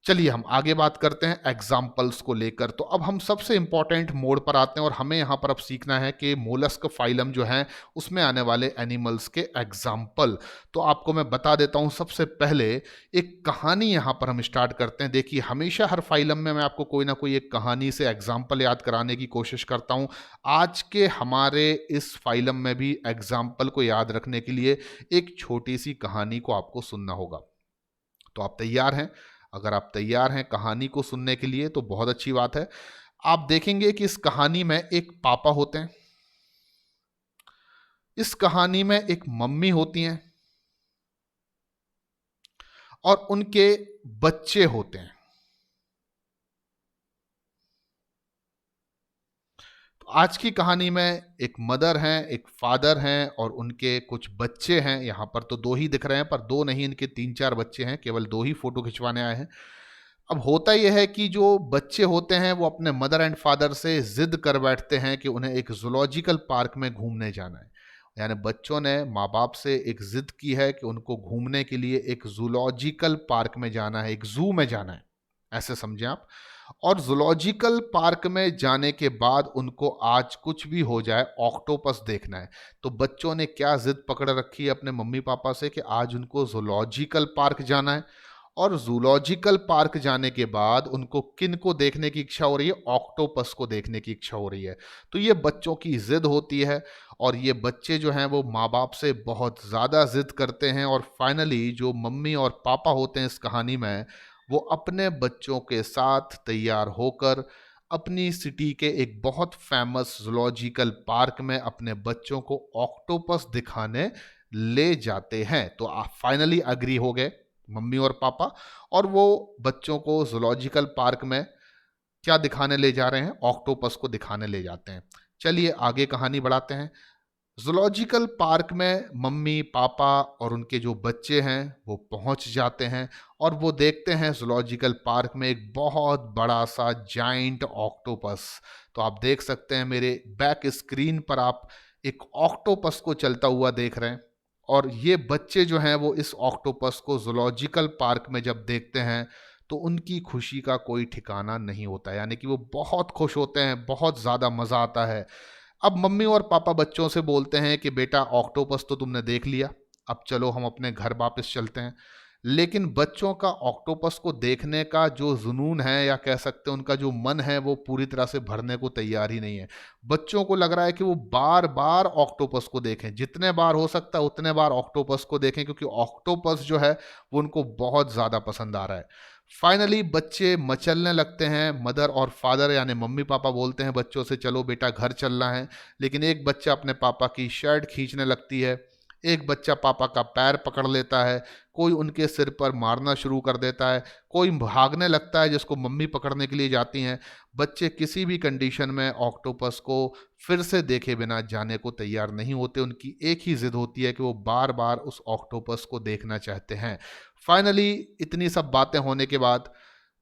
Speaker 1: चलिए हम आगे बात करते हैं एग्जाम्पल्स को लेकर। तो अब हम सबसे इंपॉर्टेंट मोड पर आते हैं और हमें यहां पर अब सीखना है कि मोलस्क फाइलम जो है उसमें आने वाले एनिमल्स के एग्जाम्पल। तो आपको मैं बता देता हूं, सबसे पहले एक कहानी यहां पर हम स्टार्ट करते हैं। देखिए, हमेशा हर फाइलम में मैं आपको कोई ना कोई एक कहानी से एग्जाम्पल याद कराने की कोशिश करता हूं। आज के हमारे इस फाइलम में भी एग्जाम्पल को याद रखने के लिए एक छोटी सी कहानी को आपको सुनना होगा। तो आप तैयार हैं? अगर आप तैयार हैं कहानी को सुनने के लिए तो बहुत अच्छी बात है। आप देखेंगे कि इस कहानी में एक पापा होते हैं, इस कहानी में एक मम्मी होती हैं और उनके बच्चे होते हैं। तो आज की कहानी में एक मदर हैं, एक फादर हैं और उनके कुछ बच्चे हैं। यहां पर तो दो ही दिख रहे हैं, पर दो नहीं, इनके 3-4 बच्चे हैं, केवल दो ही फोटो खिंचवाने आए हैं। अब होता यह है कि जो बच्चे होते हैं वो अपने मदर एंड फादर से जिद कर बैठते हैं कि उन्हें एक जूलॉजिकल पार्क में घूमने जाना है। यानी बच्चों ने माँ बाप से एक जिद की है कि उनको घूमने के लिए एक जूलॉजिकल पार्क में जाना है, एक जू में जाना है, ऐसे समझें आप। और जूलॉजिकल पार्क में जाने के बाद उनको आज कुछ भी हो जाए ऑक्टोपस देखना है। तो बच्चों ने क्या जिद पकड़ रखी है अपने मम्मी पापा से कि आज उनको जूलॉजिकल पार्क जाना है। और जूलॉजिकल पार्क जाने के बाद उनको किन को देखने की इच्छा हो रही है? ऑक्टोपस को देखने की इच्छा हो रही है। तो ये बच्चों की जिद होती है और ये बच्चे जो हैं वो माँ बाप से बहुत ज़्यादा जिद करते हैं और फाइनली जो मम्मी और पापा होते हैं इस कहानी में, वो अपने बच्चों के साथ तैयार होकर अपनी सिटी के एक बहुत फेमस जूलॉजिकल पार्क में अपने बच्चों को ऑक्टोपस दिखाने ले जाते हैं। तो आप फाइनली अग्री हो गए मम्मी और पापा, और वो बच्चों को जूलॉजिकल पार्क में क्या दिखाने ले जा रहे हैं? ऑक्टोपस को दिखाने ले जाते हैं। चलिए आगे कहानी बढ़ाते हैं। जूलॉजिकल पार्क में मम्मी पापा और उनके जो बच्चे हैं वो पहुंच जाते हैं और वो देखते हैं जूलॉजिकल पार्क में एक बहुत बड़ा सा जाइंट ऑक्टोपस। तो आप देख सकते हैं मेरे बैक स्क्रीन पर आप एक ऑक्टोपस को चलता हुआ देख रहे हैं। और ये बच्चे जो हैं वो इस ऑक्टोपस को जूलॉजिकल पार्क में जब देखते हैं तो उनकी खुशी का कोई ठिकाना नहीं होता, यानी कि वो बहुत खुश होते हैं, बहुत ज़्यादा मज़ा आता है। अब मम्मी और पापा बच्चों से बोलते हैं कि बेटा ऑक्टोपस तो तुमने देख लिया, अब चलो हम अपने घर वापस चलते हैं। लेकिन बच्चों का ऑक्टोपस को देखने का जो जुनून है या कह सकते हैं उनका जो मन है वो पूरी तरह से भरने को तैयार ही नहीं है। बच्चों को लग रहा है कि वो बार बार ऑक्टोपस को देखें, जितने बार हो सकता है उतने बार ऑक्टोपस को देखें, क्योंकि ऑक्टोपस जो है वो उनको बहुत ज़्यादा पसंद आ रहा है। फाइनली बच्चे मचलने लगते हैं। मदर और फादर यानी मम्मी पापा बोलते हैं बच्चों से चलो बेटा घर चलना है। लेकिन एक बच्चा अपने पापा की शर्ट खींचने लगती है, एक बच्चा पापा का पैर पकड़ लेता है, कोई उनके सिर पर मारना शुरू कर देता है, कोई भागने लगता है जिसको मम्मी पकड़ने के लिए जाती हैं। बच्चे किसी भी कंडीशन में ऑक्टोपस को फिर से देखे बिना जाने को तैयार नहीं होते। उनकी एक ही जिद होती है कि वो बार बार उस ऑक्टोपस को देखना चाहते हैं। फाइनली इतनी सब बातें होने के बाद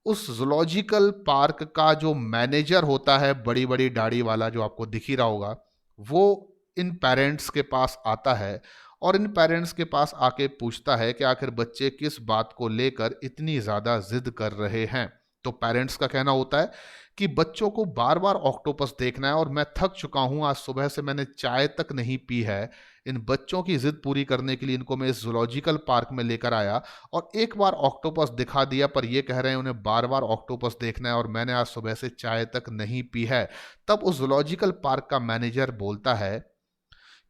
Speaker 1: उस जूलॉजिकल पार्क का जो मैनेजर होता है, बड़ी बड़ी दाढ़ी वाला जो आपको दिख ही रहा होगा, वो इन पेरेंट्स के पास आता है और इन पेरेंट्स के पास आके पूछता है कि आखिर बच्चे किस बात को लेकर इतनी ज़्यादा जिद कर रहे हैं। तो पेरेंट्स का कहना होता है कि बच्चों को बार बार ऑक्टोपस देखना है और मैं थक चुका हूं, आज सुबह से मैंने चाय तक नहीं पी है। इन बच्चों की जिद पूरी करने के लिए इनको मैं इस जूलॉजिकल पार्क में लेकर आया और एक बार ऑक्टोपस दिखा दिया, पर ये कह रहे हैं उन्हें बार बार ऑक्टोपस देखना है और मैंने आज सुबह से चाय तक नहीं पी है। तब उस जूलॉजिकल पार्क का मैनेजर बोलता है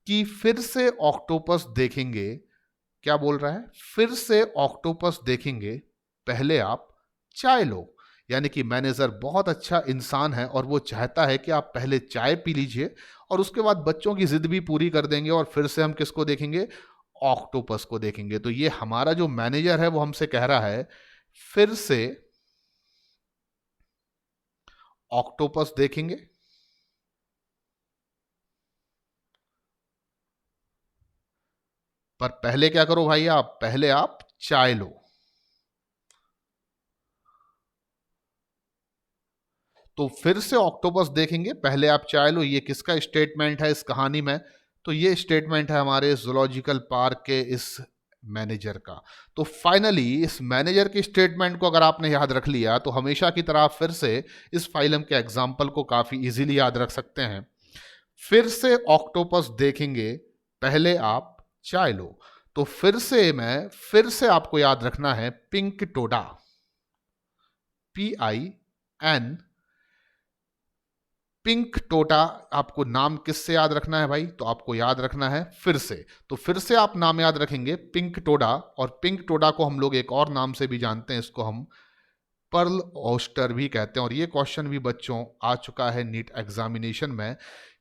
Speaker 1: कि फिर से ऑक्टोपस देखेंगे। क्या बोल रहा है? फिर से ऑक्टोपस देखेंगे, पहले आप चाय लो। यानी कि मैनेजर बहुत अच्छा इंसान है और वो चाहता है कि आप पहले चाय पी लीजिए और उसके बाद बच्चों की जिद भी पूरी कर देंगे और फिर से हम किसको देखेंगे? ऑक्टोपस को देखेंगे। तो ये हमारा जो मैनेजर है वो हमसे कह रहा है फिर से ऑक्टोपस देखेंगे, पर पहले क्या करो भाई, आप पहले आप चाय लो। तो फिर से ऑक्टोपस देखेंगे, पहले आप चाय लो। ये किसका स्टेटमेंट है इस कहानी में? तो ये स्टेटमेंट है हमारे जूलॉजिकल पार्क के इस मैनेजर का। तो फाइनली इस मैनेजर की स्टेटमेंट को अगर आपने याद रख लिया तो हमेशा की तरह आप फिर से इस फाइलम के एग्जाम्पल को काफी इजीली याद रख सकते हैं। फिर से ऑक्टोपस देखेंगे, पहले आप चाय लो। तो फिर से आपको याद रखना है पिंक टोडा, PIN, पिंक टोटा। आपको नाम किससे याद रखना है भाई? तो आपको याद रखना है फिर से। तो फिर से आप नाम याद रखेंगे पिंक टोडा, और पिंक टोडा को हम लोग एक और नाम से भी जानते हैं, इसको हम पर्ल ओस्टर भी कहते हैं। और ये क्वेश्चन भी बच्चों आ चुका है नीट एग्जामिनेशन में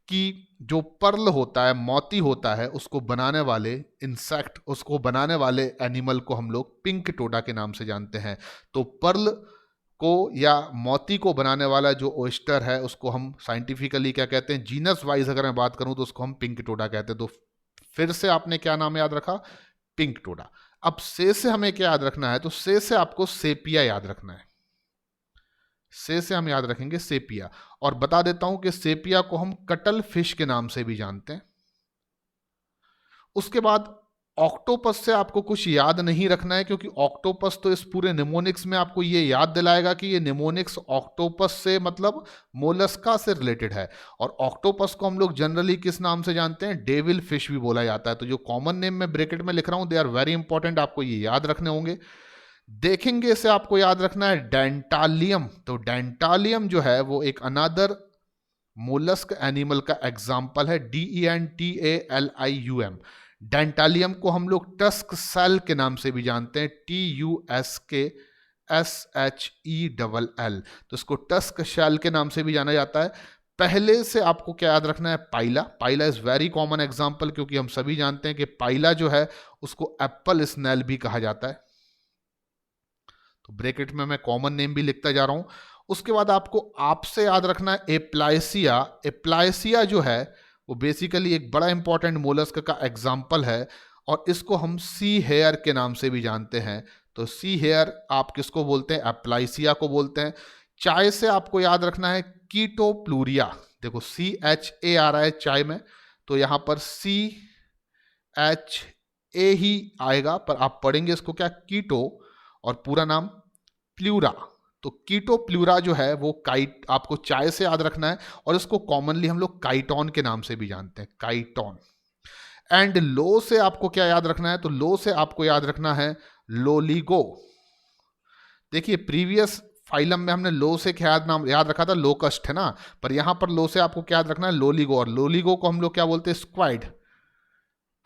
Speaker 1: कि जो पर्ल होता है, मोती होता है, उसको बनाने वाले इंसेक्ट, उसको बनाने वाले एनिमल को हम लोग पिंक टोडा के नाम से जानते हैं। तो पर्ल को या मोती को बनाने वाला जो ओस्टर है उसको हम साइंटिफिकली क्या कहते हैं? जीनस वाइज अगर मैं बात करूं तो उसको हम पिंक टोडा कहते हैं। तो फिर से आपने क्या नाम याद रखा? पिंक टोडा। अब से हमें क्या याद रखना है? तो से आपको सेपिया याद रखना है। से हम याद रखेंगे सेपिया। और बता देता हूं कि सेपिया को हम कटल फिश के नाम से भी जानते हैं। उसके बाद ऑक्टोपस से आपको कुछ याद नहीं रखना है, क्योंकि ऑक्टोपस तो इस पूरे निमोनिक्स में आपको ये याद दिलाएगा कि ये निमोनिक्स ऑक्टोपस से मतलब मोलस्का से रिलेटेड है। और ऑक्टोपस को हम लोग जनरली किस नाम से जानते हैं? डेविल फिश भी बोला जाता है। तो जो कॉमन नेम में ब्रैकेट में लिख रहा हूं, दे आर वेरी इंपॉर्टेंट, आपको ये याद रखने होंगे। देखेंगे से आपको याद रखना है डेंटालियम। तो डेंटालियम जो है वो एक अनादर मोलस्क एनिमल का एग्जाम्पल है, DENTALIUM। डेंटालियम को हम लोग टस्क सेल के नाम से भी जानते हैं, TUSKSHELL। तो इसको टस्क शेल के नाम से भी जाना जाता है। पहले से आपको क्या याद रखना है? पाइला। पाइला इज वेरी कॉमन एग्जाम्पल, क्योंकि हम सभी जानते हैं कि पाइला जो है उसको एप्पल स्नेल भी कहा जाता है। तो ब्रैकेट में मैं कॉमन नेम भी लिखता जा रहा हूं। उसके बाद आपको आपसे याद रखना है एप्लाइसिया। एप्लाइसिया जो है वो बेसिकली एक बड़ा इंपॉर्टेंट मोलस्क का एग्जाम्पल है, और इसको हम सी हेयर के नाम से भी जानते हैं। तो सी हेयर आप किसको बोलते हैं? एप्लाइसिया को बोलते हैं। चाय से आपको याद रखना है कीटोप्लूरिया। देखो CHA आ रहा है चाय में, तो यहां पर CHA ही आएगा, पर आप पढ़ेंगे इसको क्या? कीटो, और पूरा नाम प्लूरा। तो कीटो प्लूरा जो है वो काइट, आपको चाय से याद रखना है, और इसको कॉमनली हम लोग काइटोन के नाम से भी जानते हैं, काइटोन। एंड लो से आपको क्या याद रखना है? तो लो से आपको याद रखना है लोलिगो। देखिए प्रीवियस फाइलम में हमने लो से क्या नाम याद रखा था? लोकस्ट है ना, पर यहां पर लो से आपको क्या याद रखना है? लोलिगो। और लोलिगो को हम लोग क्या बोलते हैं? स्क्वाइड।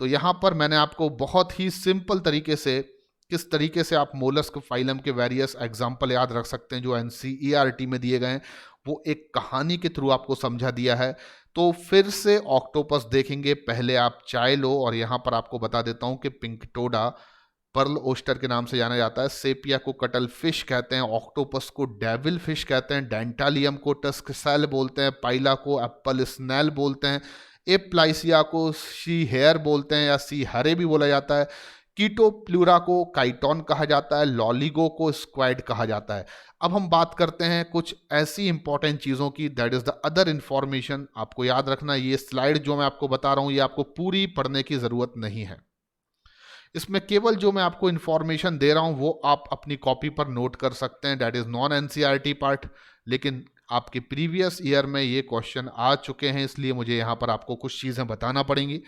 Speaker 1: तो यहां पर मैंने आपको बहुत ही सिंपल तरीके से किस तरीके से आप मोलस्क फाइलम के वेरियस एग्जाम्पल याद रख सकते हैं जो NCERT में दिए गए हैं, वो एक कहानी के थ्रू आपको समझा दिया है। तो फिर से ऑक्टोपस देखेंगे, पहले आप चाय लो। और यहां पर आपको बता देता हूं कि पिंक टोडा पर्ल ओस्टर के नाम से जाना जाता है, सेपिया को कटल फिश कहते हैं, ऑक्टोपस को डेविल फिश कहते हैं, डेंटालियम को टस्क सेल बोलते हैं, पाइला को एप्पल स्नेल बोलते हैं, एप्लाइसिया को सी हेयर बोलते हैं या सी हरे भी बोला जाता है, कीटोप्लूरा को काइटोन कहा जाता है, लॉलिगो को स्क्वाइड कहा जाता है। अब हम बात करते हैं कुछ ऐसी इंपॉर्टेंट चीज़ों की, that is the other information. आपको याद रखना, ये स्लाइड जो मैं आपको बता रहा हूँ ये आपको पूरी पढ़ने की ज़रूरत नहीं है। इसमें केवल जो मैं आपको इन्फॉर्मेशन दे रहा हूं वो आप अपनी कॉपी पर नोट कर सकते हैं, that is non NCERT part. लेकिन आपके प्रीवियस ईयर में ये क्वेश्चन आ चुके हैं, इसलिए मुझे यहाँ पर आपको कुछ चीज़ें बताना पड़ेंगी।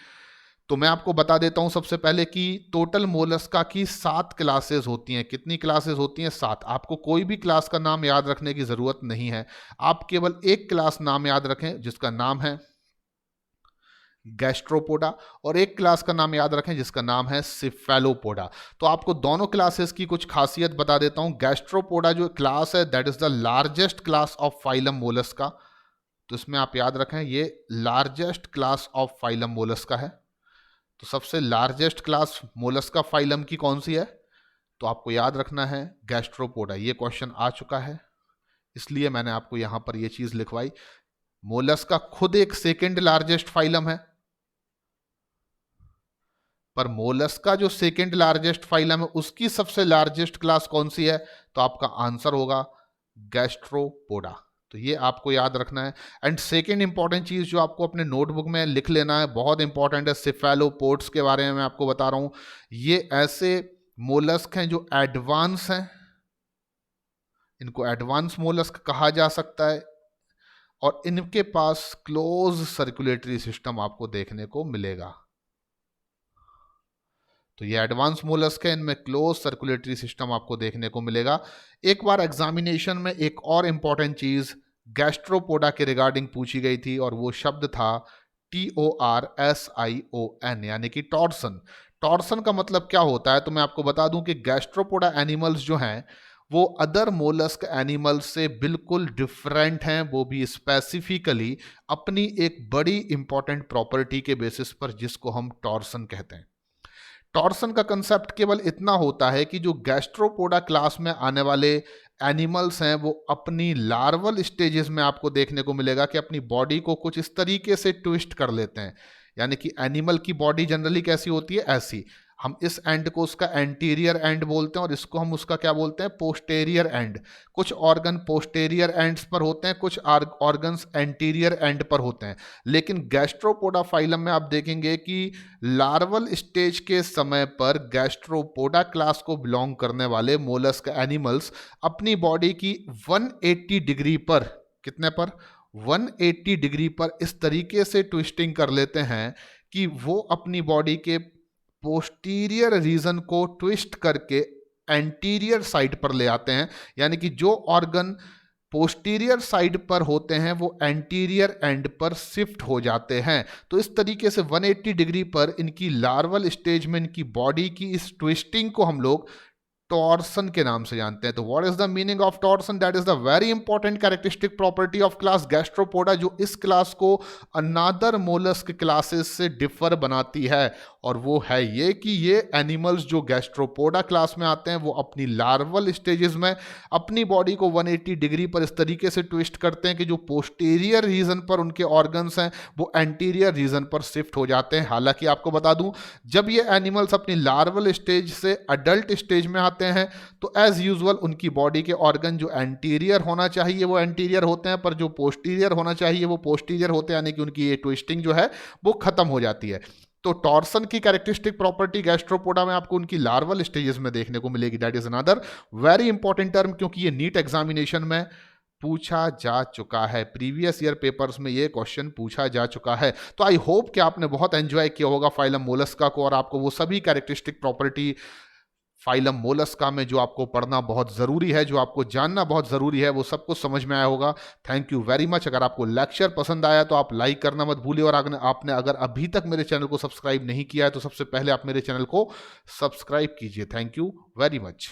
Speaker 1: तो मैं आपको बता देता हूं सबसे पहले कि टोटल मोलस्का की 7 क्लासेस होती हैं। कितनी क्लासेस होती हैं? 7। आपको कोई भी क्लास का नाम याद रखने की जरूरत नहीं है, आप केवल एक क्लास नाम याद रखें जिसका नाम है गैस्ट्रोपोडा, और एक क्लास का नाम याद रखें जिसका नाम है सिफेलोपोडा। तो आपको दोनों क्लासेस की कुछ खासियत बता देता हूं। गैस्ट्रोपोडा जो क्लास है that is the largest class of phylum Mollusca. तो इसमें आप याद रखें ये largest class of phylum Mollusca है। तो सबसे लार्जेस्ट क्लास मोलस्का फाइलम की कौन सी है? तो आपको याद रखना है गैस्ट्रोपोडा। ये क्वेश्चन आ चुका है, इसलिए मैंने आपको यहां पर यह चीज लिखवाई। मोलस्का खुद एक सेकेंड लार्जेस्ट फाइलम है, पर मोलस्का जो सेकेंड लार्जेस्ट फाइलम है उसकी सबसे लार्जेस्ट क्लास कौन सी है? तो आपका आंसर होगा गैस्ट्रोपोडा। तो ये आपको याद रखना है। एंड सेकेंड इंपॉर्टेंट चीज जो आपको अपने नोटबुक में लिख लेना है, बहुत इंपॉर्टेंट है, सिफेलोपोड्स के बारे में मैं आपको बता रहा हूं। ये ऐसे मोलस्क हैं जो एडवांस हैं, इनको एडवांस मोलस्क कहा जा सकता है, और इनके पास क्लोज सर्कुलेटरी सिस्टम आपको देखने को मिलेगा। तो ये एडवांस मोलस्क है, इनमें क्लोज सर्कुलेटरी सिस्टम आपको देखने को मिलेगा। एक बार एग्जामिनेशन में एक और इंपॉर्टेंट चीज गैस्ट्रोपोडा के रिगार्डिंग पूछी गई थी, और वो शब्द था TORSION, यानी कि टॉर्सन। टॉर्सन का मतलब क्या होता है? तो मैं आपको बता दूं कि गैस्ट्रोपोडा एनिमल्स जो हैं वो अदर मोलस्क एनिमल्स से बिल्कुल डिफरेंट हैं, वो भी स्पेसिफिकली अपनी एक बड़ी इंपॉर्टेंट प्रॉपर्टी के बेसिस पर, जिसको हम टॉर्सन कहते हैं। टॉर्सन का कंसेप्ट केवल इतना होता है कि जो गैस्ट्रोपोडा क्लास में आने वाले एनिमल्स हैं वो अपनी लार्वल स्टेजेस में आपको देखने को मिलेगा कि अपनी बॉडी को कुछ इस तरीके से ट्विस्ट कर लेते हैं। यानी कि एनिमल की बॉडी जनरली कैसी होती है? ऐसी। हम इस एंड को उसका एंटीरियर एंड बोलते हैं, और इसको हम उसका क्या बोलते हैं? Posterior and. कुछ ऑर्गन पोस्टेरियर एंड्स पर होते हैं, कुछ ऑर्गन्स एंटीरियर एंड पर होते हैं। लेकिन गैस्ट्रोपोडा फाइलम में आप देखेंगे कि लार्वल स्टेज के समय पर गैस्ट्रोपोडा क्लास को बिलोंग करने वाले मोलस्क एनिमल्स अपनी बॉडी की 180 डिग्री पर, कितने पर? 180 डिग्री पर इस तरीके से ट्विस्टिंग कर लेते हैं कि वो अपनी बॉडी के पोस्टीरियर रीजन को ट्विस्ट करके एंटीरियर साइड पर ले आते हैं। यानी कि जो ऑर्गन पोस्टीरियर साइड पर होते हैं वो एंटीरियर एंड पर शिफ्ट हो जाते हैं। तो इस तरीके से 180 डिग्री पर इनकी लार्वल स्टेज में इनकी बॉडी की इस ट्विस्टिंग को हम लोग टॉर्सन के नाम से जानते हैं। तो what is the meaning of torsion? That is the very important characteristic property of class Gastropoda, जो इस क्लास को अनादर मोलस्क क्लासेस से डिफर बनाती है। और वो है ये कि ये एनिमल्स जो गैस्ट्रोपोडा क्लास में आते हैं वो अपनी लार्वल स्टेजेस में अपनी बॉडी को 180 डिग्री पर इस तरीके से ट्विस्ट करते हैं कि जो पोस्टीरियर रीजन पर उनके ऑर्गन्स हैं वो एंटीरियर रीजन पर शिफ्ट हो जाते हैं। हालांकि आपको बता दूं, जब ये एनिमल्स अपनी लार्वल स्टेज से अडल्ट स्टेज में आते हैं तो एज यूजुअल उनकी बॉडी के ऑर्गन जो एंटीरियर होना चाहिए वो एंटीरियर होते हैं, पर जो पोस्टीरियर होना चाहिए वो पोस्टीरियर होते हैं, यानी कि उनकी ये ट्विस्टिंग जो है वो खत्म हो जाती है। तो टॉर्सन की कैरेक्टरिस्टिक प्रॉपर्टी गैस्ट्रोपोडा में आपको उनकी लार्वल स्टेजेस में देखने को मिलेगी। That is another very important term, क्योंकि ये नीट एग्जामिनेशन में पूछा जा चुका है, प्रीवियस ईयर पेपर्स में ये क्वेश्चन पूछा जा चुका है। तो आई होप कि आपने बहुत एंजॉय किया होगा फाइलम मोलस्का को, और आपको वो सभी कैरेक्टरिस्टिक प्रॉपर्टी फाइलम मोलस्का में जो आपको पढ़ना बहुत ज़रूरी है, जो आपको जानना बहुत ज़रूरी है, वो सब कुछ समझ में आया होगा। Thank you very much. अगर आपको लेक्चर पसंद आया तो आप लाइक करना मत भूलिए, और आपने अगर अभी तक मेरे चैनल को सब्सक्राइब नहीं किया है तो सबसे पहले आप मेरे चैनल को सब्सक्राइब कीजिए। Thank you very much.